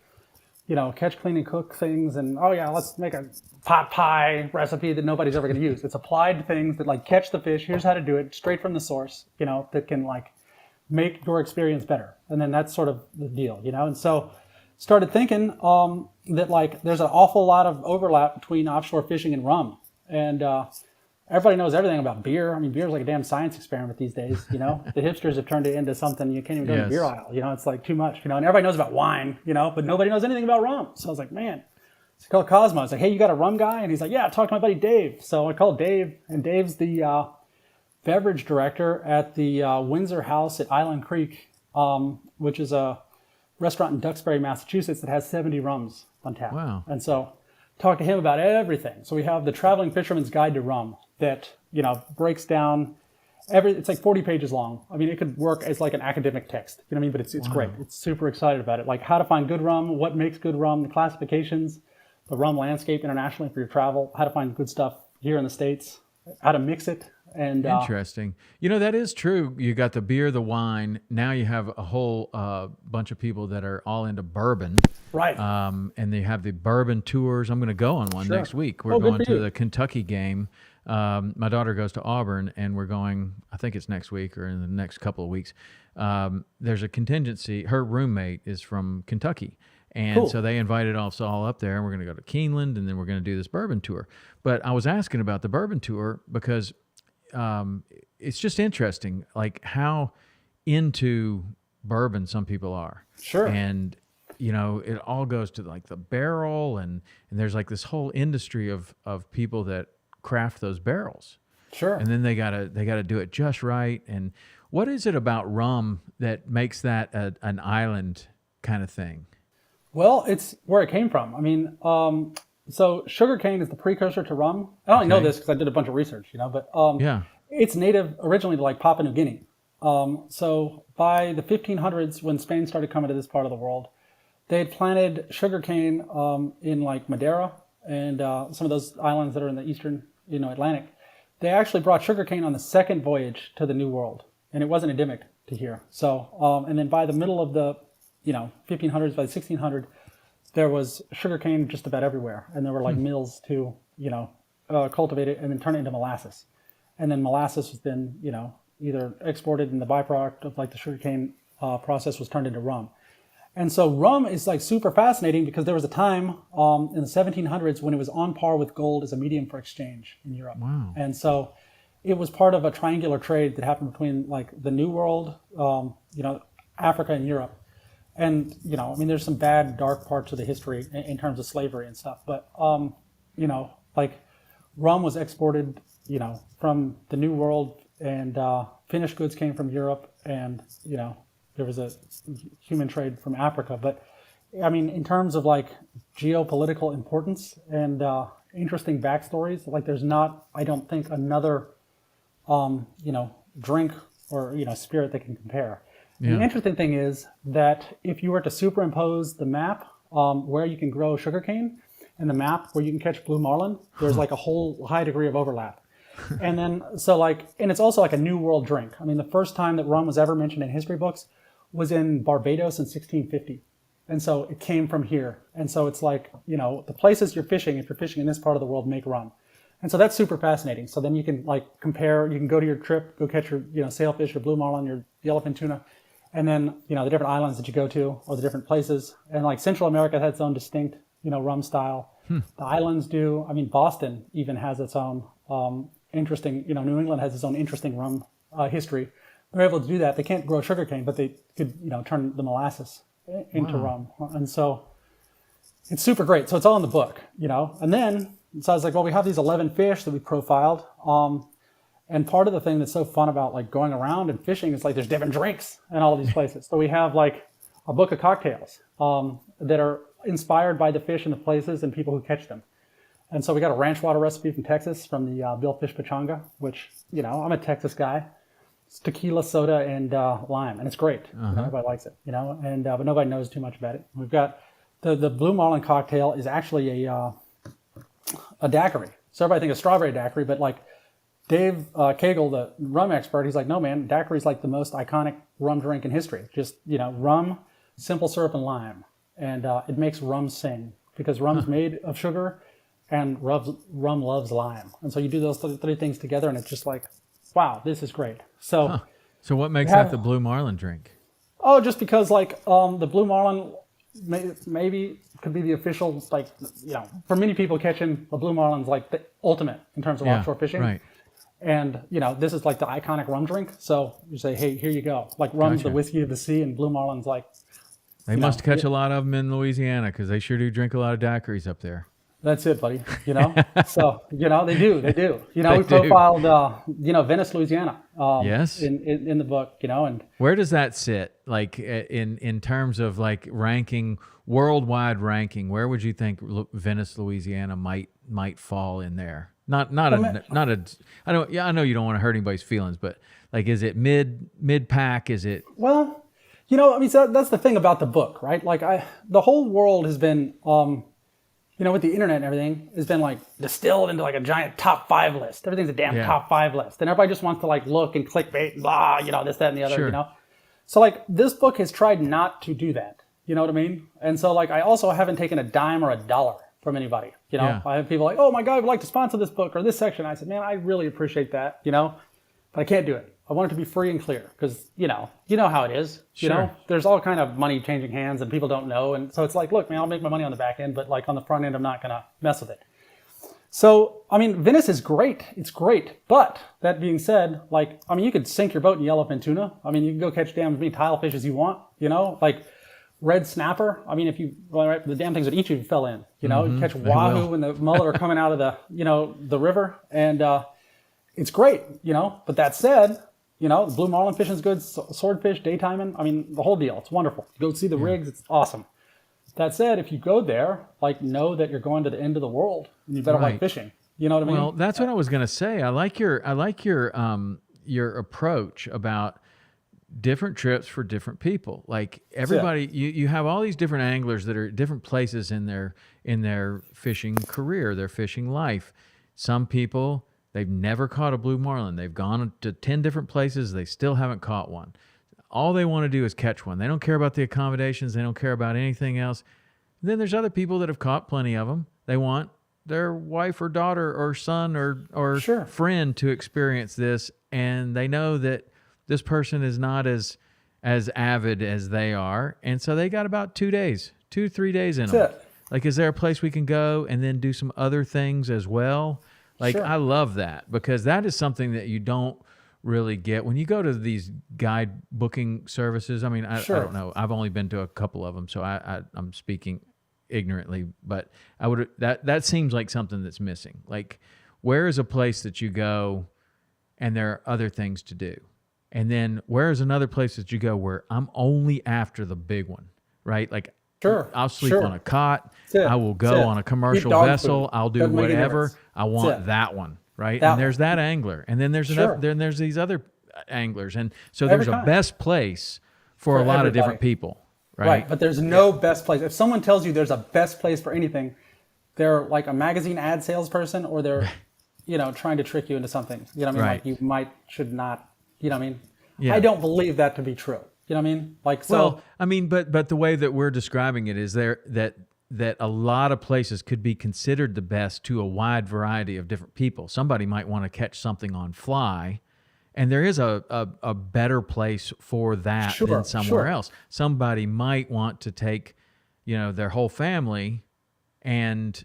B: catch, clean, and cook things, and let's make a pot pie recipe that nobody's ever going to use. It's applied things that like catch the fish. Here's how to do it straight from the source. That can like make your experience better. And then that's sort of the deal, And so started thinking that like there's an awful lot of overlap between offshore fishing and rum. And everybody knows everything about beer. I mean, beer is like a damn science experiment these days, you know. The hipsters have turned it into something you can't even go to the beer aisle, you know. It's like too much, you know. And everybody knows about wine, you know, but nobody knows anything about rum. So I was like, man. So I called Cosmo. I was like, hey, you got a rum guy? And he's like, yeah, talk to my buddy Dave. So I called Dave, and Dave's the beverage director at the Windsor House at Island Creek, which is a restaurant in Duxbury, Massachusetts that has 70 rums on tap.
A: Wow.
B: And so talk to him about everything. So we have the Traveling Fisherman's Guide to Rum that, you know, breaks down it's like 40 pages long. I mean, it could work as like an academic text, you know what I mean? But it's great. It's super excited about it. Like how to find good rum, what makes good rum, the classifications, the rum landscape internationally for your travel, how to find good stuff here in the States, how to mix it. And
A: interesting. You know, that is true. You got the beer, the wine. Now you have a whole bunch of people that are all into bourbon.
B: Right.
A: And they have the bourbon tours. I'm going to go on one next week. We're going to the Kentucky game. My daughter goes to Auburn, and we're going, I think it's next week or in the next couple of weeks. There's a contingency. Her roommate is from Kentucky. And so they invited us all up there, and we're going to go to Keeneland, and then we're going to do this bourbon tour. But I was asking about the bourbon tour because it's just interesting, like how into bourbon some people are.
B: Sure.
A: And, you know, it all goes to like the barrel, and there's like this whole industry of people that craft those barrels.
B: Sure.
A: And then they gotta do it just right. And what is it about rum that makes that an island kind of thing?
B: Well, it's where it came from. I mean, so sugarcane is the precursor to rum. I only know this because I did a bunch of research, you know, but it's native originally to like Papua New Guinea. So by the 1500s, when Spain started coming to this part of the world, they had planted sugarcane in like Madeira and some of those islands that are in the eastern, you know, Atlantic. They actually brought sugarcane on the second voyage to the New World, and it wasn't endemic to here. So, and then by the middle of the, you know, 1500s, by the 1600s, there was sugarcane just about everywhere, and there were like mills to, you know, cultivate it and then turn it into molasses. And then molasses was then, you know, either exported, and the byproduct of like the sugarcane process was turned into rum. And so rum is like super fascinating because there was a time in the 1700s when it was on par with gold as a medium for exchange in Europe.
A: Wow.
B: And so it was part of a triangular trade that happened between like the New World, you know, Africa and Europe. And, you know, I mean, there's some bad, dark parts of the history in terms of slavery and stuff. But, you know, like rum was exported, you know, from the New World, and finished goods came from Europe, and, you know, there was a human trade from Africa. But, I mean, in terms of like geopolitical importance and interesting backstories, like there's not, I don't think, another, you know, drink or, you know, spirit that can compare. Yeah. The interesting thing is that if you were to superimpose the map where you can grow sugarcane and the map where you can catch blue marlin, there's like a whole high degree of overlap. And then, so like, and it's also like a new world drink. I mean, the first time that rum was ever mentioned in history books was in Barbados in 1650. And so it came from here. And so it's like, you know, the places you're fishing, if you're fishing in this part of the world, make rum. And so that's super fascinating. So then you can like compare, you can go to your trip, go catch your, you know, sailfish, your blue marlin, your yellowfin tuna. And then, you know, the different islands that you go to or the different places. And like Central America has its own distinct, you know, rum style. The islands do. I mean, Boston even has its own interesting, you know, New England has its own interesting rum history. They're able to do that. They can't grow sugarcane, but they could, you know, turn the molasses into rum. And so it's super great. So it's all in the book, you know. And then, so I was like, well, we have these 11 fish that we profiled. And part of the thing that's so fun about like going around and fishing is like there's different drinks in all of these places. So we have like a book of cocktails that are inspired by the fish and the places and people who catch them. And so we got a ranch water recipe from Texas from the Billfish Pachanga, which, you know, I'm a Texas guy. It's tequila, soda, and lime, and it's great. You know, everybody likes it, you know, and but nobody knows too much about it. We've got the Blue Marlin cocktail is actually a daiquiri. So everybody thinks a strawberry daiquiri, but like Dave Cagle, the rum expert, he's like, no, man, daiquiri is like the most iconic rum drink in history. Just, you know, rum, simple syrup, and lime. And it makes rum sing because rum's made of sugar and rum loves lime. And so you do those three things together and it's just like, wow, this is great. So,
A: so what makes that the Blue Marlin drink? Oh,
B: just because like the Blue Marlin maybe could be the official, like, you know, for many people catching a Blue Marlin's like the ultimate in terms of offshore fishing.
A: Right.
B: And, this is like the iconic rum drink. So you say, hey, here you go. Like rum's the whiskey of the sea, and Blue Marlin's like...
A: They must catch a lot of them in Louisiana, because they sure do drink a lot of daiquiris up there.
B: That's it, buddy. So, they do. We profiled, Venice, Louisiana.
A: Yes.
B: In the book, and...
A: Where does that sit? Like in terms of like ranking, worldwide ranking, where would you think Venice, Louisiana might fall in there? I know you don't want to hurt anybody's feelings, but like, is it mid pack? Is it?
B: Well, so that's the thing about the book, right? Like the whole world has been, with the internet and everything, has been like distilled into like a giant top 5 list. Everything's a damn top 5 list. And everybody just wants to like look and clickbait and blah, this, that, and the other,
A: Sure.
B: So like this book has tried not to do that. You know what I mean? And so like I also haven't taken a dime or a dollar from anybody. I have people like, oh my God, I would like to sponsor this book or this section. I said, man, I really appreciate that, but I can't do it. I want it to be free and clear because, you know how it is.
A: Sure.
B: There's all kind of money changing hands and people don't know. And so it's like, look, man, I'll make my money on the back end, but like on the front end, I'm not going to mess with it. So, Venice is great. It's great. But that being said, you could sink your boat in yellowfin tuna. You can go catch damn as many tilefish as you want, like red snapper. The damn things would eat you if you fell in, you catch wahoo when the mullet are coming out of the river. And, it's great, but that said, blue marlin fishing is good, swordfish, daytiming, the whole deal. It's wonderful. You go see the rigs, it's awesome. That said, if you go there, know that you're going to the end of the world and you better like fishing. You know what I mean?
A: Well, that's what I was going to say. I like your approach about different trips for different people. Like everybody, you have all these different anglers that are at different places in their fishing career, their fishing life. Some people, they've never caught a blue marlin. They've gone to 10 different places. They still haven't caught one. All they want to do is catch one. They don't care about the accommodations. They don't care about anything else. Then there's other people that have caught plenty of them. They want their wife or daughter or son or friend to experience this, and they know that this person is not as avid as they are, and so they got about 2 days, 2-3 days in them. Like, is there a place we can go and then do some other things as well? Like, I love that, because that is something that you don't really get when you go to these guide booking services. I don't know. I've only been to a couple of them, so I'm speaking ignorantly, but that seems like something that's missing. Like, where is a place that you go and there are other things to do? And then where is another place that you go where I'm only after the big one, right? Like, I'll sleep on a cot. I will go on a commercial vessel. I'll do whatever. I want that one, right? And there's that angler. And then there's then there's these other anglers. And so there's a best place for a lot of different people, right?
B: But there's no best place. If someone tells you there's a best place for anything, they're like a magazine ad salesperson, or they're, trying to trick you into something. You know what I mean? Like should not, I don't believe that to be true. You know what I mean? Like, so.
A: Well, but the way that we're describing it is that a lot of places could be considered the best to a wide variety of different people. Somebody might want to catch something on fly, and there is a better place for that than somewhere else. Somebody might want to take, their whole family, and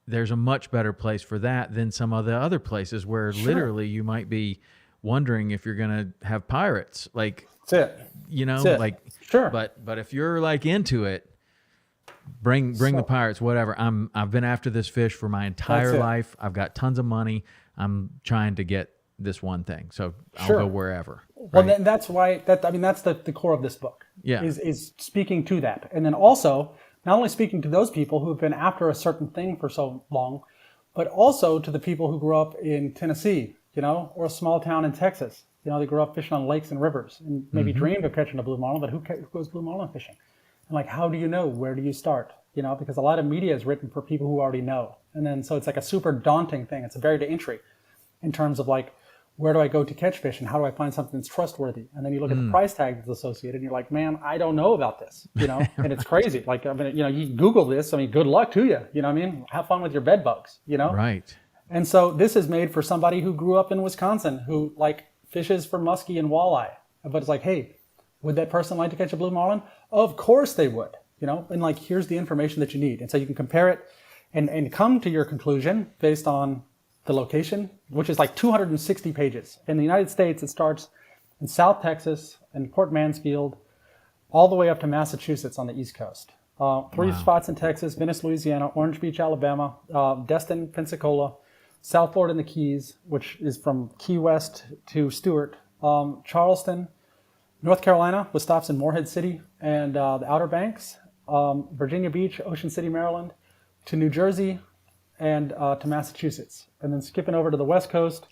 A: there's a much better place for that than some of the other places where literally you might be wondering if you're going to have pirates. Like,
B: that's it.
A: But if you're like into it, bring the pirates, whatever. I've been after this fish for my entire life. I've got tons of money. I'm trying to get this one thing, so I'll go wherever. Right?
B: Well, then that's why that's the core of this book. Is speaking to that, and then also not only speaking to those people who have been after a certain thing for so long, but also to the people who grew up in Tennessee, or a small town in Texas. They grew up fishing on lakes and rivers and maybe dreamed of catching a blue marlin, but who goes blue marlin fishing? And like, how do you know? Where do you start? Because a lot of media is written for people who already know. And then, so it's like a super daunting thing. It's a barrier to entry in terms of like, where do I go to catch fish and how do I find something that's trustworthy? And then you look at the price tag that's associated and you're like, man, I don't know about this, and it's crazy. Like, you Google this, good luck to you. You know what I mean? Have fun with your bed bugs,
A: Right.
B: And so this is made for somebody who grew up in Wisconsin, who like fishes for muskie and walleye. But it's like, hey, would that person like to catch a blue marlin? Of course they would, and like, here's the information that you need. And so you can compare it and come to your conclusion based on, the location, which is like 260 pages. In the United States, it starts in South Texas and Port Mansfield, all the way up to Massachusetts on the East Coast. Three spots in Texas: Venice, Louisiana; Orange Beach, Alabama; Destin, Pensacola; South Florida and the Keys, which is from Key West to Stewart; Charleston, North Carolina, with stops in Morehead City and the Outer Banks; Virginia Beach, Ocean City, Maryland; to New Jersey, and to Massachusetts. And then skipping over to the West Coast,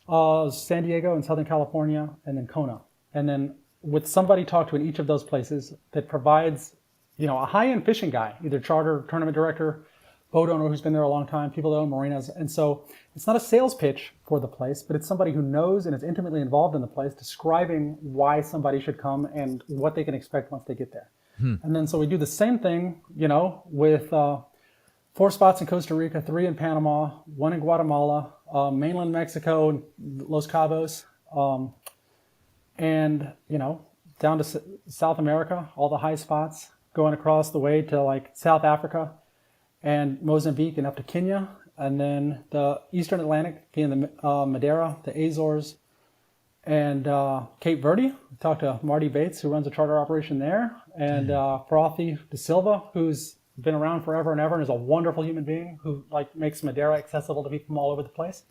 B: San Diego and Southern California, and then Kona. And then with somebody talk to in each of those places that provides, a high-end fishing guy, either charter, tournament director, boat owner who's been there a long time, people that own marinas. And so it's not a sales pitch for the place, but it's somebody who knows and is intimately involved in the place, describing why somebody should come and what they can expect once they get there. And then so we do the same thing, with 4 spots in Costa Rica, 3 in Panama, 1 in Guatemala, mainland Mexico, Los Cabos, and, down to South America, all the high spots, going across the way to like South Africa and Mozambique and up to Kenya, and then the Eastern Atlantic being the Madeira, the Azores, and Cape Verde. I talked to Marty Bates, who runs a charter operation there, and Frothy De Silva, who's been around forever and ever and is a wonderful human being who makes Madeira accessible to people from all over the place.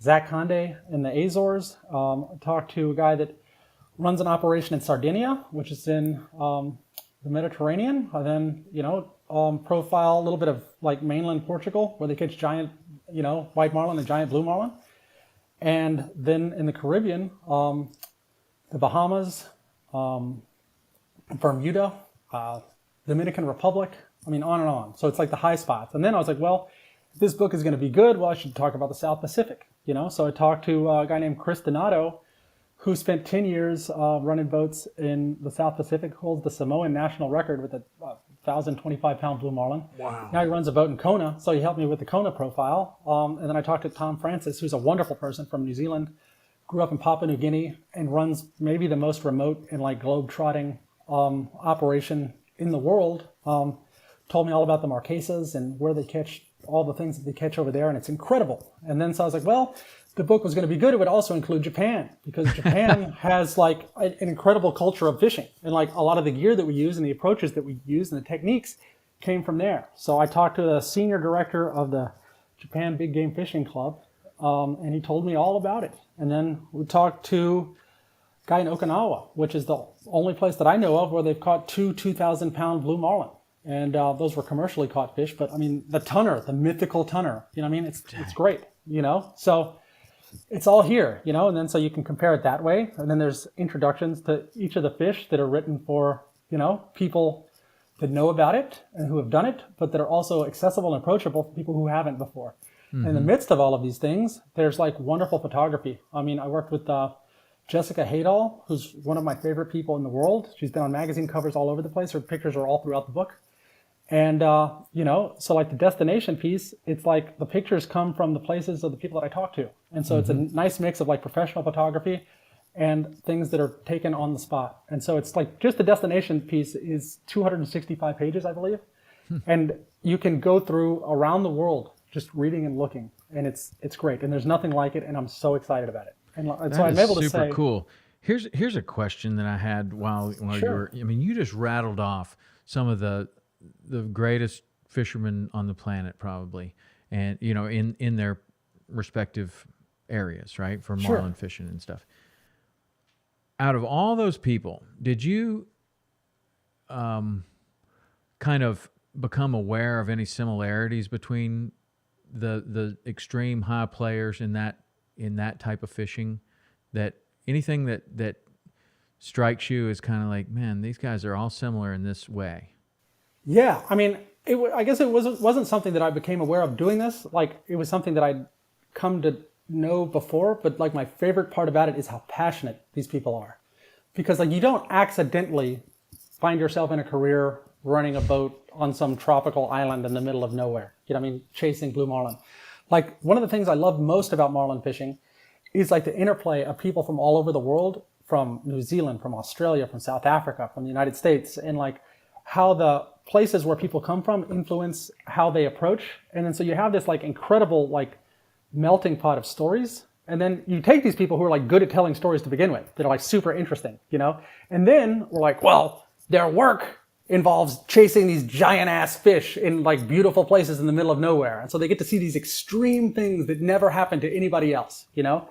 B: Zach Conde in the Azores. Talked to a guy that runs an operation in Sardinia, which is in the Mediterranean. And then, profile a little bit of like mainland Portugal, where they catch giant, white marlin and giant blue marlin. And then in the Caribbean, the Bahamas, Bermuda, Dominican Republic, on and on. So it's like the high spots. And then I was like, well, if this book is going to be good, well, I should talk about the South Pacific, So I talked to a guy named Chris Donato, who spent 10 years running boats in the South Pacific, holds the Samoan national record with a 1,025-pound blue marlin.
A: Wow.
B: Now he runs a boat in Kona, so he helped me with the Kona profile. And then I talked to Tom Francis, who's a wonderful person from New Zealand, grew up in Papua New Guinea, and runs maybe the most remote and globe-trotting operation in the world. Told me all about the Marquesas and where they catch, all the things that they catch over there, and it's incredible. And then so I was like, well, the book was going to be good. It would also include Japan, because Japan has an incredible culture of fishing, and a lot of the gear that we use and the approaches that we use and the techniques came from there. So I talked to the senior director of the Japan Big Game Fishing Club, and he told me all about it. And then we talked to a guy in Okinawa, which is the only place that I know of where they've caught 2 2,000-pound blue marlin. And those were commercially caught fish, but the tunner, the mythical tunner, it's great, So it's all here, and then so you can compare it that way. And then there's introductions to each of the fish that are written for, people that know about it and who have done it, but that are also accessible and approachable for people who haven't before. Mm-hmm. In the midst of all of these things, there's wonderful photography. I worked with Jessica Haydall, who's one of my favorite people in the world. She's been on magazine covers all over the place. Her pictures are all throughout the book. And, so the destination piece, it's the pictures come from the places of the people that I talk to. And so it's a nice mix of professional photography and things that are taken on the spot. And so it's just the destination piece is 265 pages, I believe. And you can go through around the world just reading and looking. And it's great. And there's nothing like it. And I'm so excited about it. And so I'm able to say.
A: Super cool. Here's a question that I had while
B: Sure.
A: you were, you just rattled off some of the greatest fishermen on the planet, probably, and in their respective areas, right, for marlin fishing and stuff. Out of all those people, did you kind of become aware of any similarities between the extreme high players in that type of fishing? That anything that strikes you as kind of man, these guys are all similar in this way?
B: Yeah, I guess it wasn't something that I became aware of doing this. It was something that I'd come to know before, but my favorite part about it is how passionate these people are. Because you don't accidentally find yourself in a career running a boat on some tropical island in the middle of nowhere, chasing blue marlin. One of the things I love most about marlin fishing is the interplay of people from all over the world, from New Zealand, from Australia, from South Africa, from the United States, and how the places where people come from influence how they approach. And then so you have this incredible melting pot of stories. And then you take these people who are like good at telling stories to begin with, that are like super interesting, you know? And then we're like, well, their work involves chasing these giant ass fish in like beautiful places in the middle of nowhere. And so they get to see these extreme things that never happen to anybody else, you know?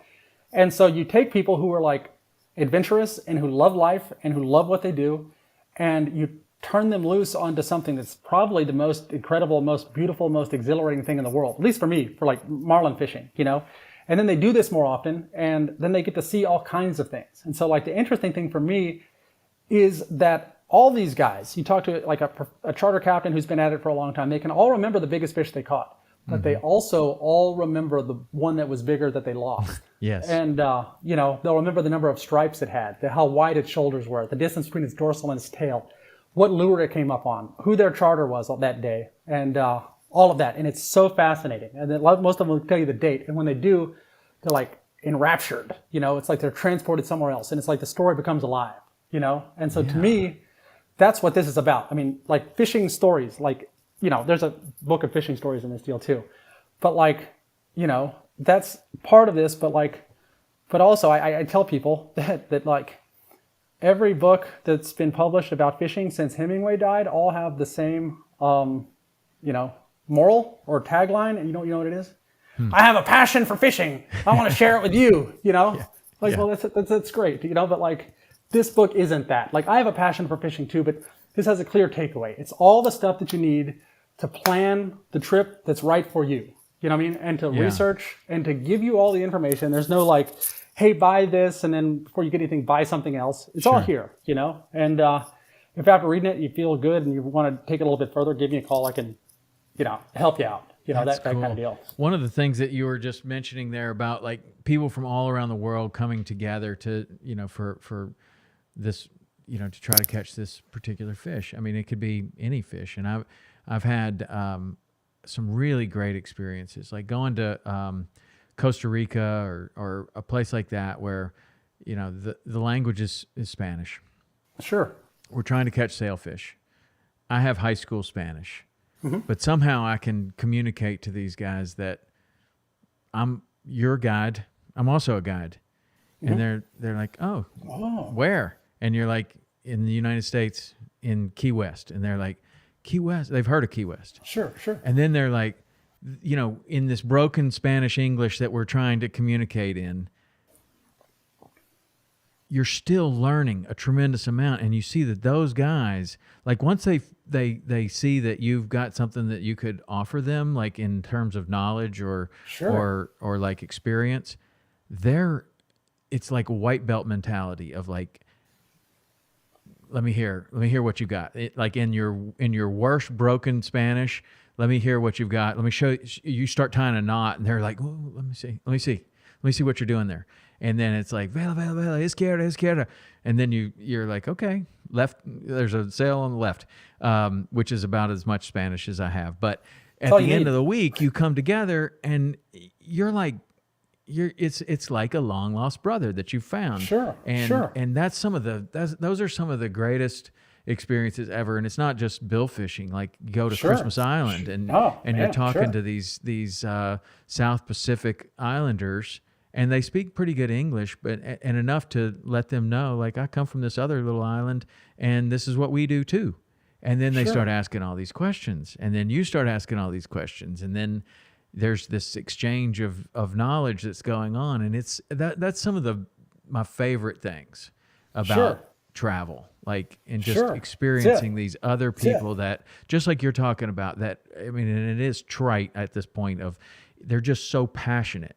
B: And so you take people who are like adventurous and who love life and who love what they do, and you turn them loose onto something that's probably the most incredible, most beautiful, most exhilarating thing in the world, at least for me, for like marlin fishing, you know? And then they do this more often, and then they get to see all kinds of things. And so like the interesting thing for me is that all these guys, you talk to like a charter captain who's been at it for a long time, they can all remember the biggest fish they caught, but they also all remember the one that was bigger that they lost.
A: Yes.
B: And, you know, they'll remember the number of stripes it had, how wide its shoulders were, the distance between its dorsal and its tail, what lure it came up on, who their charter was that day, and all of that. And it's so fascinating. And then most of them will tell you the date. And when they do, they're like enraptured. You know, it's like they're transported somewhere else. And it's like the story becomes alive, you know? And so to me, that's what this is about. I mean, like fishing stories, like, you know, there's a book of fishing stories in this deal too. But like, you know, that's part of this, but also I tell people that like every book that's been published about fishing since Hemingway died all have the same, you know, moral or tagline. And you know what it is? I have a passion for fishing. I want to share it with you, you know? Well, that's great, you know, but like this book isn't that. Like I have a passion for fishing too, but this has a clear takeaway. It's all the stuff that you need to plan the trip that's right for you. You know what I mean? And to research and to give you all the information. There's no like, hey, buy this, and then before you get anything, buy something else. It's all here, you know? And if after reading it, you feel good and you want to take it a little bit further, give me a call. I can, you know, help you out. You know, that kind of deal.
A: One of the things that you were just mentioning there about like people from all around the world coming together to, you know, for this, you know, to try to catch this particular fish. I mean, it could be any fish. And I've had some really great experiences, like going to Costa Rica or a place like that where, you know, the language is Spanish.
B: Sure.
A: We're trying to catch sailfish. I have high school Spanish. But somehow I can communicate to these guys that I'm your guide. I'm also a guide. And they're like, oh, where? And you're like, in the United States, in Key West. And they're like, Key West? They've heard of Key West.
B: Sure.
A: And then they're like, you know, in this broken Spanish English that we're trying to communicate in, you're still learning a tremendous amount. And you see that those guys, like once they see that you've got something that you could offer them, like in terms of knowledge or like experience, it's like a white belt mentality of like, let me hear what you got. Like in your worst broken Spanish, let me hear what you've got. Let me show you. Start tying a knot, and they're like, oh, let me see what you're doing there. And then it's like, vela, izquierda. And then you're like, okay, left, there's a sail on the left, which is about as much Spanish as I have. But at the end of the week, you come together and you're like, it's like a long lost brother that you found.
B: Sure.
A: And those are some of the greatest experiences ever. And it's not just bill fishing. Like you go to Christmas Island and you're talking to these South Pacific Islanders, and they speak pretty good English, and enough to let them know, like, I come from this other little island, and this is what we do too. And then they start asking all these questions, and then you start asking all these questions, and then there's this exchange of knowledge that's going on, and that's some of my favorite things about travel, like, and just experiencing these other people that, just like you're talking about, that, I mean, and it is trite at this point of, they're just so passionate.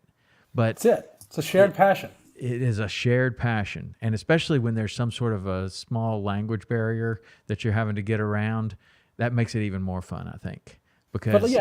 A: But
B: that's it. It's a shared passion.
A: It is a shared passion. And especially when there's some sort of a small language barrier that you're having to get around, that makes it even more fun, I think. Because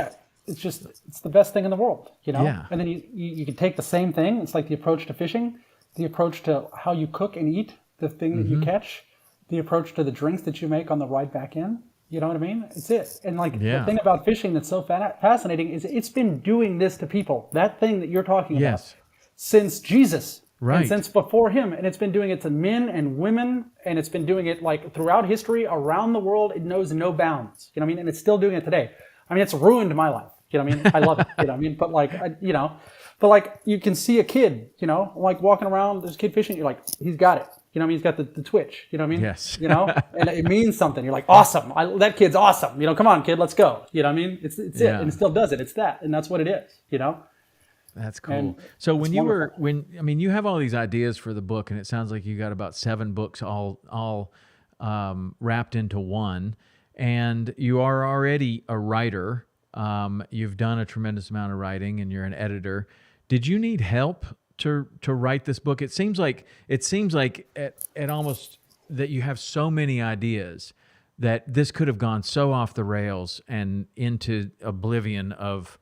B: it's the best thing in the world, you know?
A: Yeah.
B: And then you can take the same thing. It's like the approach to fishing, the approach to how you cook and eat the thing that you catch, the approach to the drinks that you make on the ride back in. You know what I mean? It's it. And like the thing about fishing that's so fascinating is it's been doing this to people. That thing that you're talking about since Jesus, and since before him, and it's been doing it to men and women, and it's been doing it like throughout history around the world. It knows no bounds. You know what I mean? And it's still doing it today. I mean, it's ruined my life. You know what I mean? I love it. You know what I mean? But like, but like you can see a kid, like walking around, there's a kid fishing. You're like, he's got it. You know what I mean? He's got the twitch. You know what I mean?
A: Yes.
B: And it means something. You're like, awesome. That kid's awesome. Come on, kid, let's go. You know what I mean? It's it, and it still does it. It's that, and that's what it is.
A: That's cool.
B: And
A: so when you have all these ideas for the book, and it sounds like you got about 7 books all wrapped into one, and you are already a writer. You've done a tremendous amount of writing, and you're an editor. Did you need help to write this book? It seems like at almost that you have so many ideas that this could have gone so off the rails and into oblivion of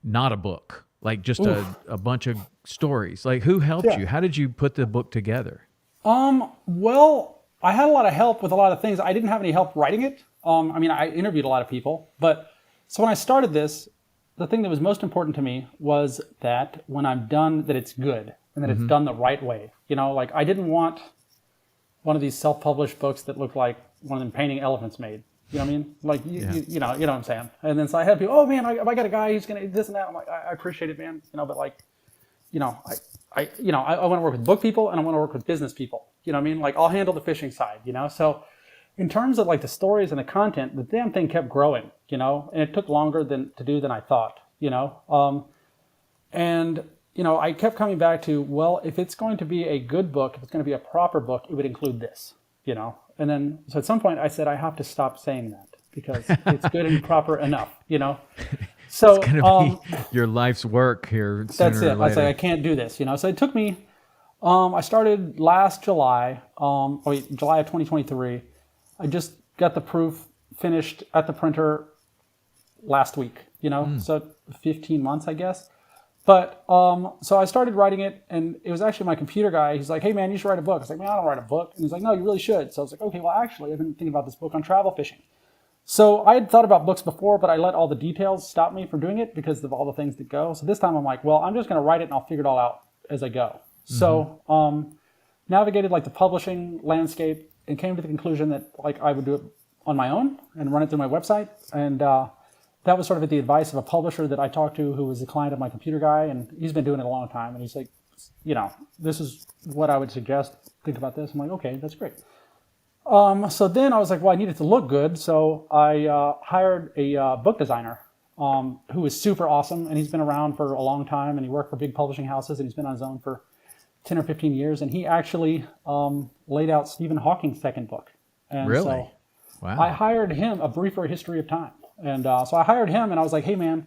A: not a book, like just a bunch of stories. Like, who helped you? How did you put the book together?
B: Well, I had a lot of help with a lot of things. I didn't have any help writing it. I interviewed a lot of people, but so when I started this, the thing that was most important to me was that when I'm done, that it's good and that it's done the right way. Like I didn't want one of these self-published books that looked like one of them painting elephants made. You know what I mean? Like, you know what I'm saying? And then so I had people, oh man, I got a guy who's going to this and that. I'm like, I appreciate it, man. But like, I want to work with book people and I want to work with business people. You know what I mean? Like I'll handle the fishing side, So in terms of like the stories and the content, the damn thing kept growing, and it took longer to do than I thought, and, I kept coming back to, well, if it's going to be a good book, if it's going to be a proper book, it would include this, and then, so at some point I said, I have to stop saying that because it's good and proper enough, So
A: it's going to be your life's work here.
B: That's it. I was like, I can't do this, So it took me, I started last July, July of 2023. I just got the proof finished at the printer last week, so 15 months, I guess. But so I started writing it, and it was actually my computer guy. He's like, hey, man, you should write a book. I was like, man, I don't write a book. And he's like, no, you really should. So I was like, okay, well, actually, I've been thinking about this book on travel fishing. So I had thought about books before, but I let all the details stop me from doing it because of all the things that go. So this time I'm like, well, I'm just going to write it, and I'll figure it all out as I go. So navigated like the publishing landscape and came to the conclusion that like I would do it on my own and run it through my website. And that was sort of at the advice of a publisher that I talked to who was a client of my computer guy. And he's been doing it a long time. And he's like, this is what I would suggest. Think about this. I'm like, okay, that's great. So then I was like, well, I need it to look good. So I hired a book designer who is super awesome. And he's been around for a long time. And he worked for big publishing houses. And he's been on his own for 10 or 15 years, and he actually laid out Stephen Hawking's second book. And
A: really?
B: So
A: wow.
B: I hired him, A Briefer History of Time. And so I hired him, and I was like, hey, man,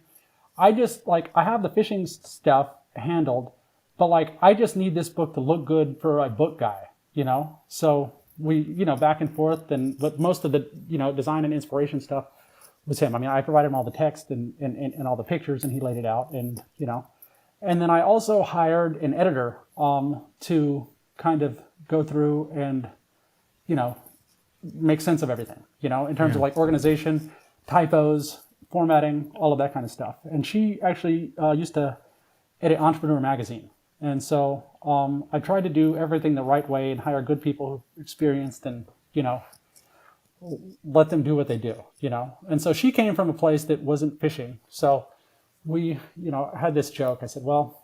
B: I have the fishing stuff handled, but like, I just need this book to look good for a book guy, So we, back and forth, but most of the, design and inspiration stuff was him. I provided him all the text and all the pictures, and he laid it out, and, And then I also hired an editor to kind of go through and, make sense of everything, in terms of like organization, typos, formatting, all of that kind of stuff. And she actually used to edit Entrepreneur Magazine. And so I tried to do everything the right way and hire good people who experienced and, let them do what they do, And so she came from a place that wasn't fishing. So we, had this joke. I said, well,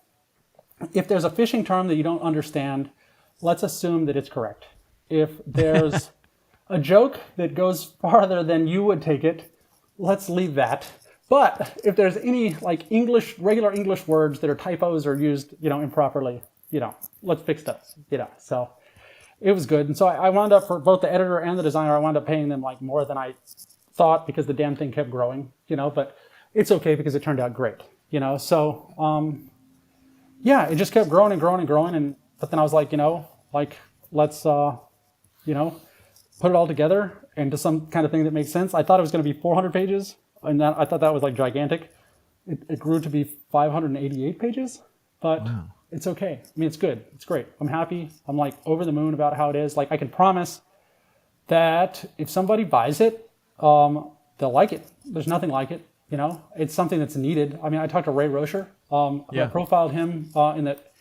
B: if there's a fishing term that you don't understand, let's assume that it's correct. If there's a joke that goes farther than you would take it, let's leave that. But if there's any like regular English words that are typos or used, improperly, let's fix those, So it was good. And so I wound up, for both the editor and the designer, I wound up paying them like more than I thought because the damn thing kept growing, but it's okay because it turned out great, So, it just kept growing and growing and growing. But then I was like, let's, put it all together into some kind of thing that makes sense. I thought it was going to be 400 pages. And I thought that was like gigantic. It grew to be 588 pages, but wow. It's okay. It's good. It's great. I'm happy. I'm like over the moon about how it is. Like I can promise that if somebody buys it, they'll like it. There's nothing like it. It's something that's needed. I talked to Ray Rocher. I profiled him in that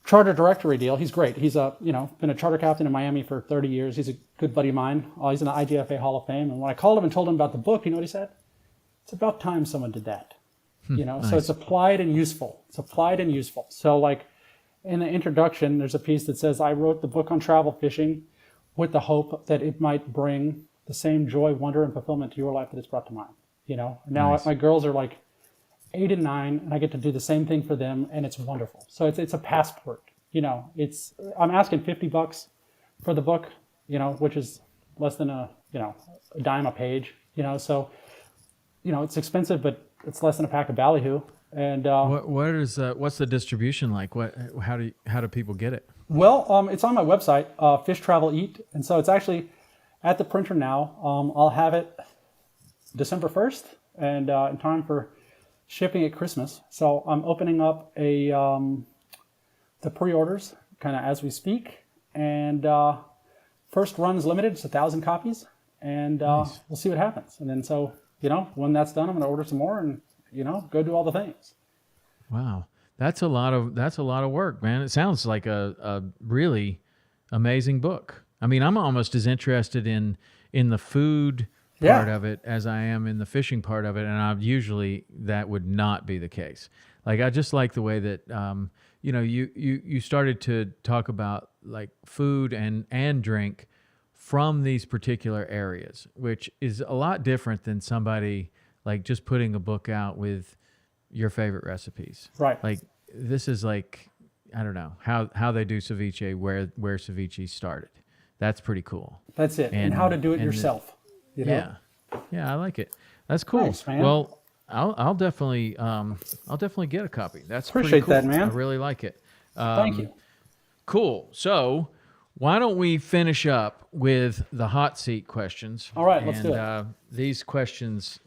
B: charter directory deal. He's great. He's been a charter captain in Miami for 30 years. He's a good buddy of mine. He's in the IGFA Hall of Fame. And when I called him and told him about the book, you know what he said? it's about time someone did that.
A: Nice.
B: So it's applied and useful. So like in the introduction, there's a piece that says, I wrote the book on travel fishing with the hope that it might bring the same joy, wonder, and fulfillment to your life that it's brought to mine. Now
A: Nice.
B: my girls are like 8 and 9, and I get to do the same thing for them, and it's wonderful. So it's a passport. I'm asking $50 for the book, which is less than a dime a page. So it's expensive, but it's less than a pack of ballyhoo. And
A: what's the distribution like? How do people get it?
B: Well, it's on my website, Fish Travel Eat, and so it's actually at the printer now. I'll have it December 1st, and in time for shipping at Christmas. So I'm opening up the pre-orders kind of as we speak, and first run is limited. It's 1,000 copies, and
A: Nice.
B: we'll see what happens. And then when that's done, I'm going to order some more and go do all the things.
A: Wow, that's a lot of work, man. It sounds like a really amazing book. I mean, I'm almost as interested in the food part of it as I am in the fishing part of it, and that would not be the case. Like, I just like the way that you started to talk about like food and drink from these particular areas, which is a lot different than somebody like just putting a book out with your favorite recipes.
B: Right.
A: Like, this is like, I don't know how they do ceviche, where ceviche started. That's pretty cool.
B: That's it. And how to do it yourself.
A: Yeah, I like it. That's cool.
B: Thanks, man.
A: Well, I'll definitely get a copy. That's
B: Appreciate
A: pretty cool.
B: that, man.
A: I really like it.
B: Thank you.
A: Cool. So why don't we finish up with the hot seat questions?
B: All right, let's do it.
A: These questions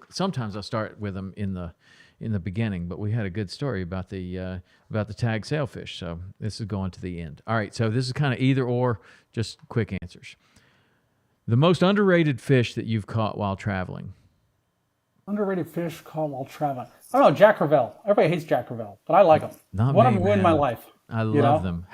A: sometimes I'll start with them in the beginning, but we had a good story about the tag sailfish, so this is going to the end. All right, so this is kind of either or, just quick answers. The most underrated fish that you've caught while traveling?
B: Underrated fish caught while traveling. I don't know, Jack Crevalle. Everybody hates Jack Crevalle, but I like them.
A: Not
B: One
A: me,
B: of them ruined
A: man.
B: my life.
A: I love them.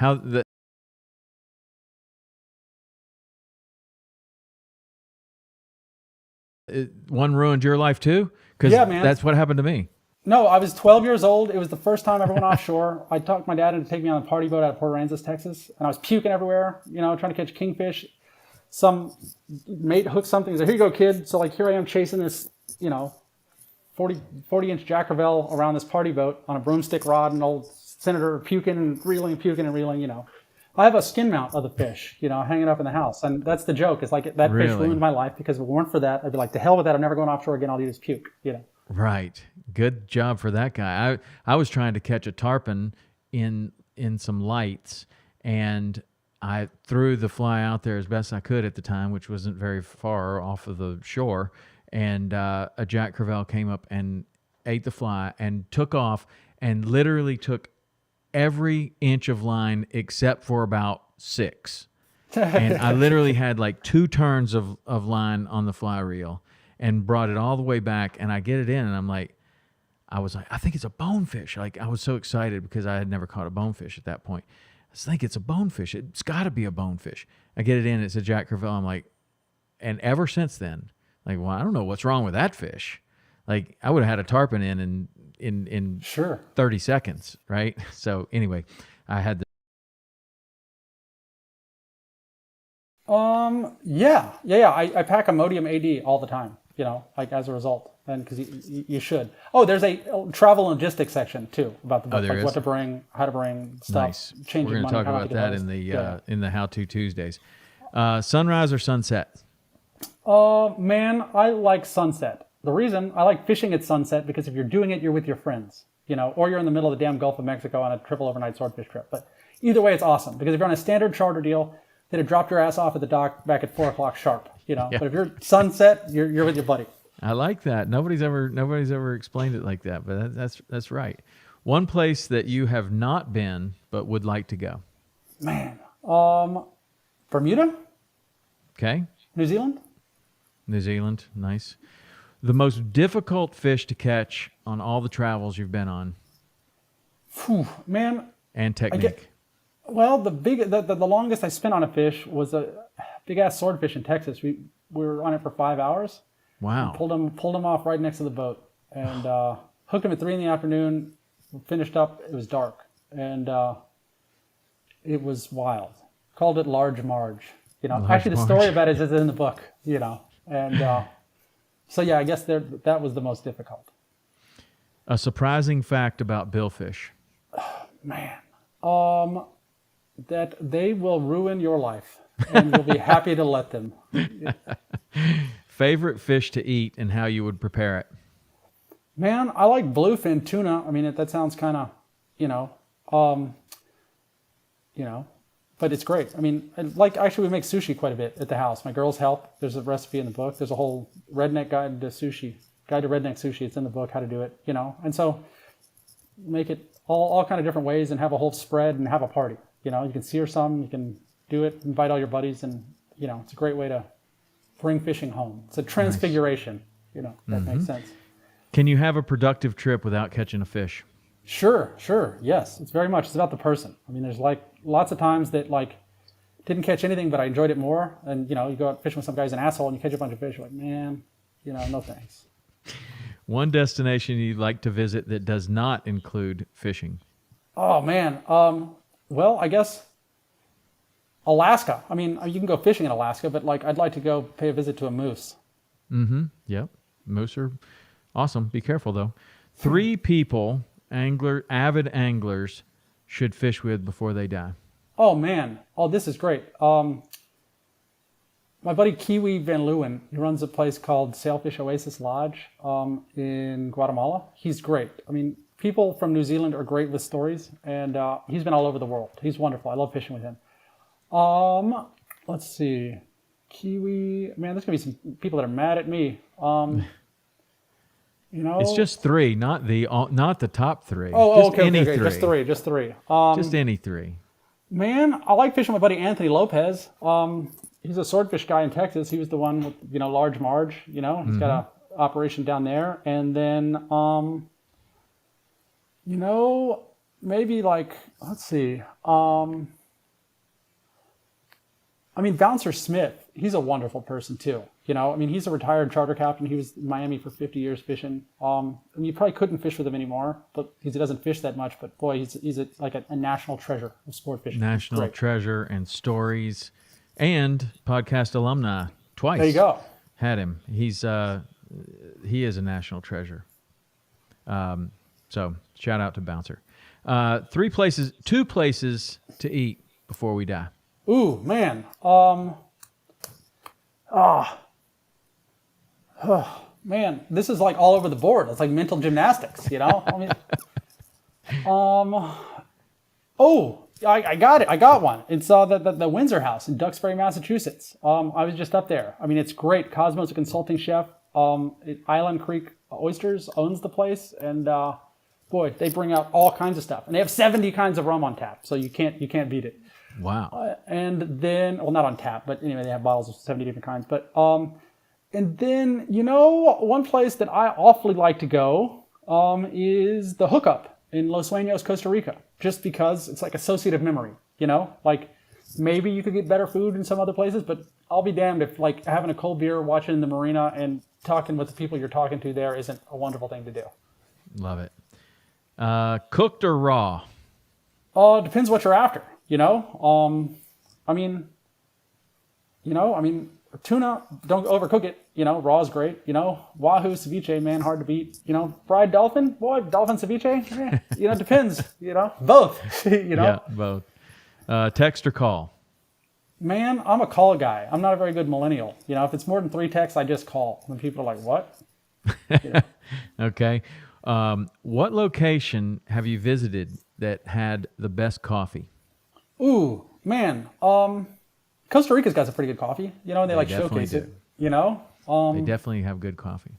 A: One ruined your life too? Because
B: Yeah, man.
A: that's what happened to me.
B: No, I was 12 years old. It was the first time I ever went offshore. I talked my dad into taking me on a party boat out of Port Aransas, Texas, and I was puking everywhere, trying to catch kingfish. Some mate hooked something. He's like, here you go, kid. So here I am chasing this, 40-inch Jack Crevalle around this party boat on a broomstick rod, and old senator puking and reeling. I have a skin mount of the fish, hanging up in the house. And that's the joke. It's like that fish
A: Really?
B: ruined my life, because if it weren't for that, I'd be like, to hell with that. I'm never going offshore again. All you do is puke,
A: Right. Good job for that guy. I was trying to catch a tarpon in some lights, and I threw the fly out there as best I could at the time, which wasn't very far off of the shore. And a Jack Crevalle came up and ate the fly and took off and literally took every inch of line except for about 6. And I literally had like 2 turns of line on the fly reel and brought it all the way back. And I get it in, and I was like, I think it's a bonefish. Like, I was so excited because I had never caught a bonefish at that point. I think it's a bonefish. It's got to be a bonefish. I get it in. It's a Jack Crevalle. I'm like, and ever since then, like, well, I don't know what's wrong with that fish. Like, I would have had a tarpon in
B: Sure.
A: 30 seconds, right? So anyway, I had the.
B: Yeah. I pack Imodium AD all the time, as a result, and because you should. Oh, there's a travel and logistics section too about the book,
A: there is?
B: what to bring, how to bring stuff,
A: Nice.
B: changing
A: We're going
B: money.
A: to talk
B: how not
A: about
B: to
A: that
B: get
A: in the How To Tuesdays. Sunrise or sunset?
B: Man, I like sunset. The reason I like fishing at sunset, because if you're doing it, you're with your friends, or you're in the middle of the damn Gulf of Mexico on a triple overnight swordfish trip. But either way, it's awesome, because if you're on a standard charter deal, they'd have dropped your ass off at the dock back at 4:00 sharp,
A: Yeah.
B: But if you're sunset, you're with your buddy.
A: I like that. Nobody's ever explained it like that, but that's right. One place that you have not been but would like to go.
B: Man, Bermuda,
A: Okay.
B: New Zealand.
A: New Zealand, nice. The most difficult fish to catch on all the travels you've been on,
B: Phew, man.
A: and technique.
B: Well, the longest I spent on a fish was a big ass swordfish in Texas. We were on it for 5 hours.
A: Wow.
B: Pulled him off right next to the boat, and hooked him at 3 p.m. Finished up. It was dark, and it was wild. Called it Large Marge. Actually, the story about it is in the book. And so yeah, I guess that was the most difficult.
A: A surprising fact about billfish.
B: Man, that they will ruin your life, and you'll be happy to let them.
A: Favorite fish to eat and how you would prepare it?
B: Man, I like bluefin tuna. I mean, that sounds kind of, but it's great. I mean, actually we make sushi quite a bit at the house. My girls help. There's a recipe in the book. There's a whole guide to redneck sushi. It's in the book, how to do it, and so make it all kind of different ways and have a whole spread and have a party. You can sear some, you can do it, invite all your buddies, and it's a great way to bring fishing home. It's a transfiguration. That makes sense.
A: Can you have a productive trip without catching a fish?
B: Sure. Yes. It's about the person. I mean, there's lots of times that didn't catch anything, but I enjoyed it more. And, you go out fishing with some guy's an asshole and you catch a bunch of fish. You're like, man, no thanks.
A: One destination you'd like to visit that does not include fishing?
B: Oh, man. Well, I guess Alaska. I mean, you can go fishing in Alaska, but I'd like to go pay a visit to a moose.
A: Mm-hmm. Yep. Moose are awesome. Be careful though. 3 people, avid anglers, should fish with before they die.
B: Oh man. Oh, this is great. My buddy Kiwi Van Leeuwen, he runs a place called Sailfish Oasis Lodge in Guatemala. He's great. I mean, people from New Zealand are great with stories, and he's been all over the world. He's wonderful. I love fishing with him. Let's see. Kiwi. Man, there's going to be some people that are mad at me.
A: It's just 3, not the top 3.
B: Oh,
A: just
B: okay,
A: any
B: okay.
A: 3.
B: Just three.
A: Just any 3.
B: Man, I like fishing with my buddy Anthony Lopez. He's a swordfish guy in Texas. He was the one with, Large Marge, He's got a operation down there. And then, maybe let's see. Bouncer Smith, he's a wonderful person too. He's a retired charter captain. He was in Miami for 50 years fishing. You probably couldn't fish with him anymore, but because he doesn't fish that much. But boy, he's a national treasure of sport fishing.
A: National treasure and stories, and podcast alumni twice.
B: There you go.
A: Had him. He is a national treasure. So shout out to Bouncer. 2 places to eat before we die.
B: Ooh, man. Man, this is all over the board. It's like mental gymnastics, I got it. I got one. It's the Windsor House in Duxbury, Massachusetts. I was just up there. It's great. Cosmo's a consulting chef. Island Creek Oysters owns the place, and boy, they bring out all kinds of stuff. And they have 70 kinds of rum on tap, so you can't beat it.
A: Wow.
B: And then, well, not on tap, but anyway, they have bottles of 70 different kinds. But and then, one place that I awfully like to go is the Hookup in Los Sueños, Costa Rica, just because it's associative memory, maybe you could get better food in some other places, but I'll be damned if having a cold beer, watching the marina, and talking with the people you're talking to there isn't a wonderful thing to do.
A: Love it. Cooked or raw?
B: Depends what you're after. Tuna, don't overcook it. Raw is great. Wahoo ceviche, man, hard to beat. Fried dolphin, boy, dolphin ceviche. Depends. Both.
A: Yeah, both. Text or call?
B: Man, I'm a call guy. I'm not a very good millennial. If it's more than 3 texts, I just call. When people are like, what?
A: Okay. What location have you visited that had the best coffee?
B: Ooh, man. Costa Rica's got some pretty good coffee. They showcase it. They
A: definitely have good coffee.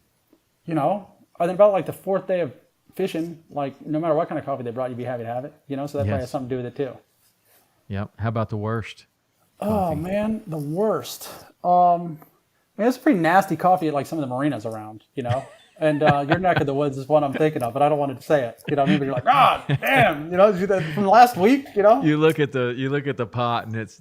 B: I think about the 4th day of fishing, no matter what kind of coffee they brought, you'd be happy to have it. So that probably has something to do with it too.
A: Yep. How about the worst coffee?
B: Oh man, the worst. It's pretty nasty coffee at some of the marinas around, And your neck of the woods is one I'm thinking of, but I don't want to say it. Maybe you're like, damn, from last week,
A: You look at the pot and it's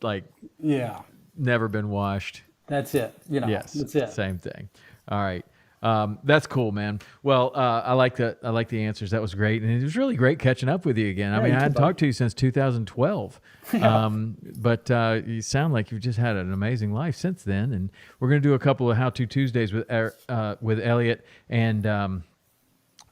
B: yeah,
A: never been washed.
B: That's it.
A: Yes,
B: that's it.
A: Same thing. All right. That's cool, man. Well, I like the answers. That was great, and it was really great catching up with you again. I mean, I hadn't talked to you since 2012, but you sound like you've just had an amazing life since then. And we're going to do a couple of How-To Tuesdays with Elliot, and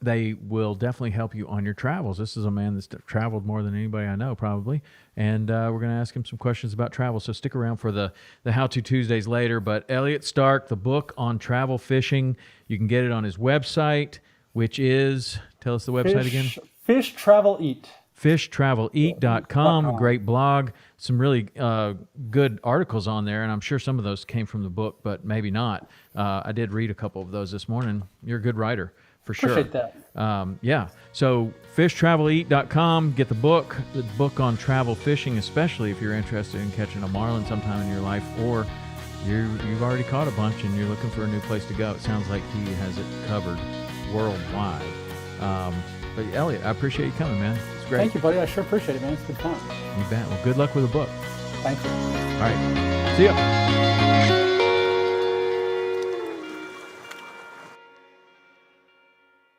A: they will definitely help you on your travels. This is a man that's traveled more than anybody I know, probably. And we're going to ask him some questions about travel. So stick around for the How-To Tuesdays later. But Elliot Stark, the book on travel fishing, you can get it on his website, which is, tell us the website again.
B: Fish Travel Eat.
A: fishtraveleat.com. Great blog. Some really good articles on there, and I'm sure some of those came from the book, but maybe not. I did read a couple of those this morning. You're a good writer. For sure.
B: Appreciate that.
A: Yeah. So fishtraveleat.com. Get the book on travel fishing, especially if you're interested in catching a marlin sometime in your life, or you've already caught a bunch and you're looking for a new place to go. It sounds like he has it covered worldwide. But Elliot, I appreciate you coming, man. It's great.
B: Thank you, buddy. I sure appreciate it, man. It's good fun.
A: You bet. Well, good luck with the book.
B: Thank you.
A: All right. See ya.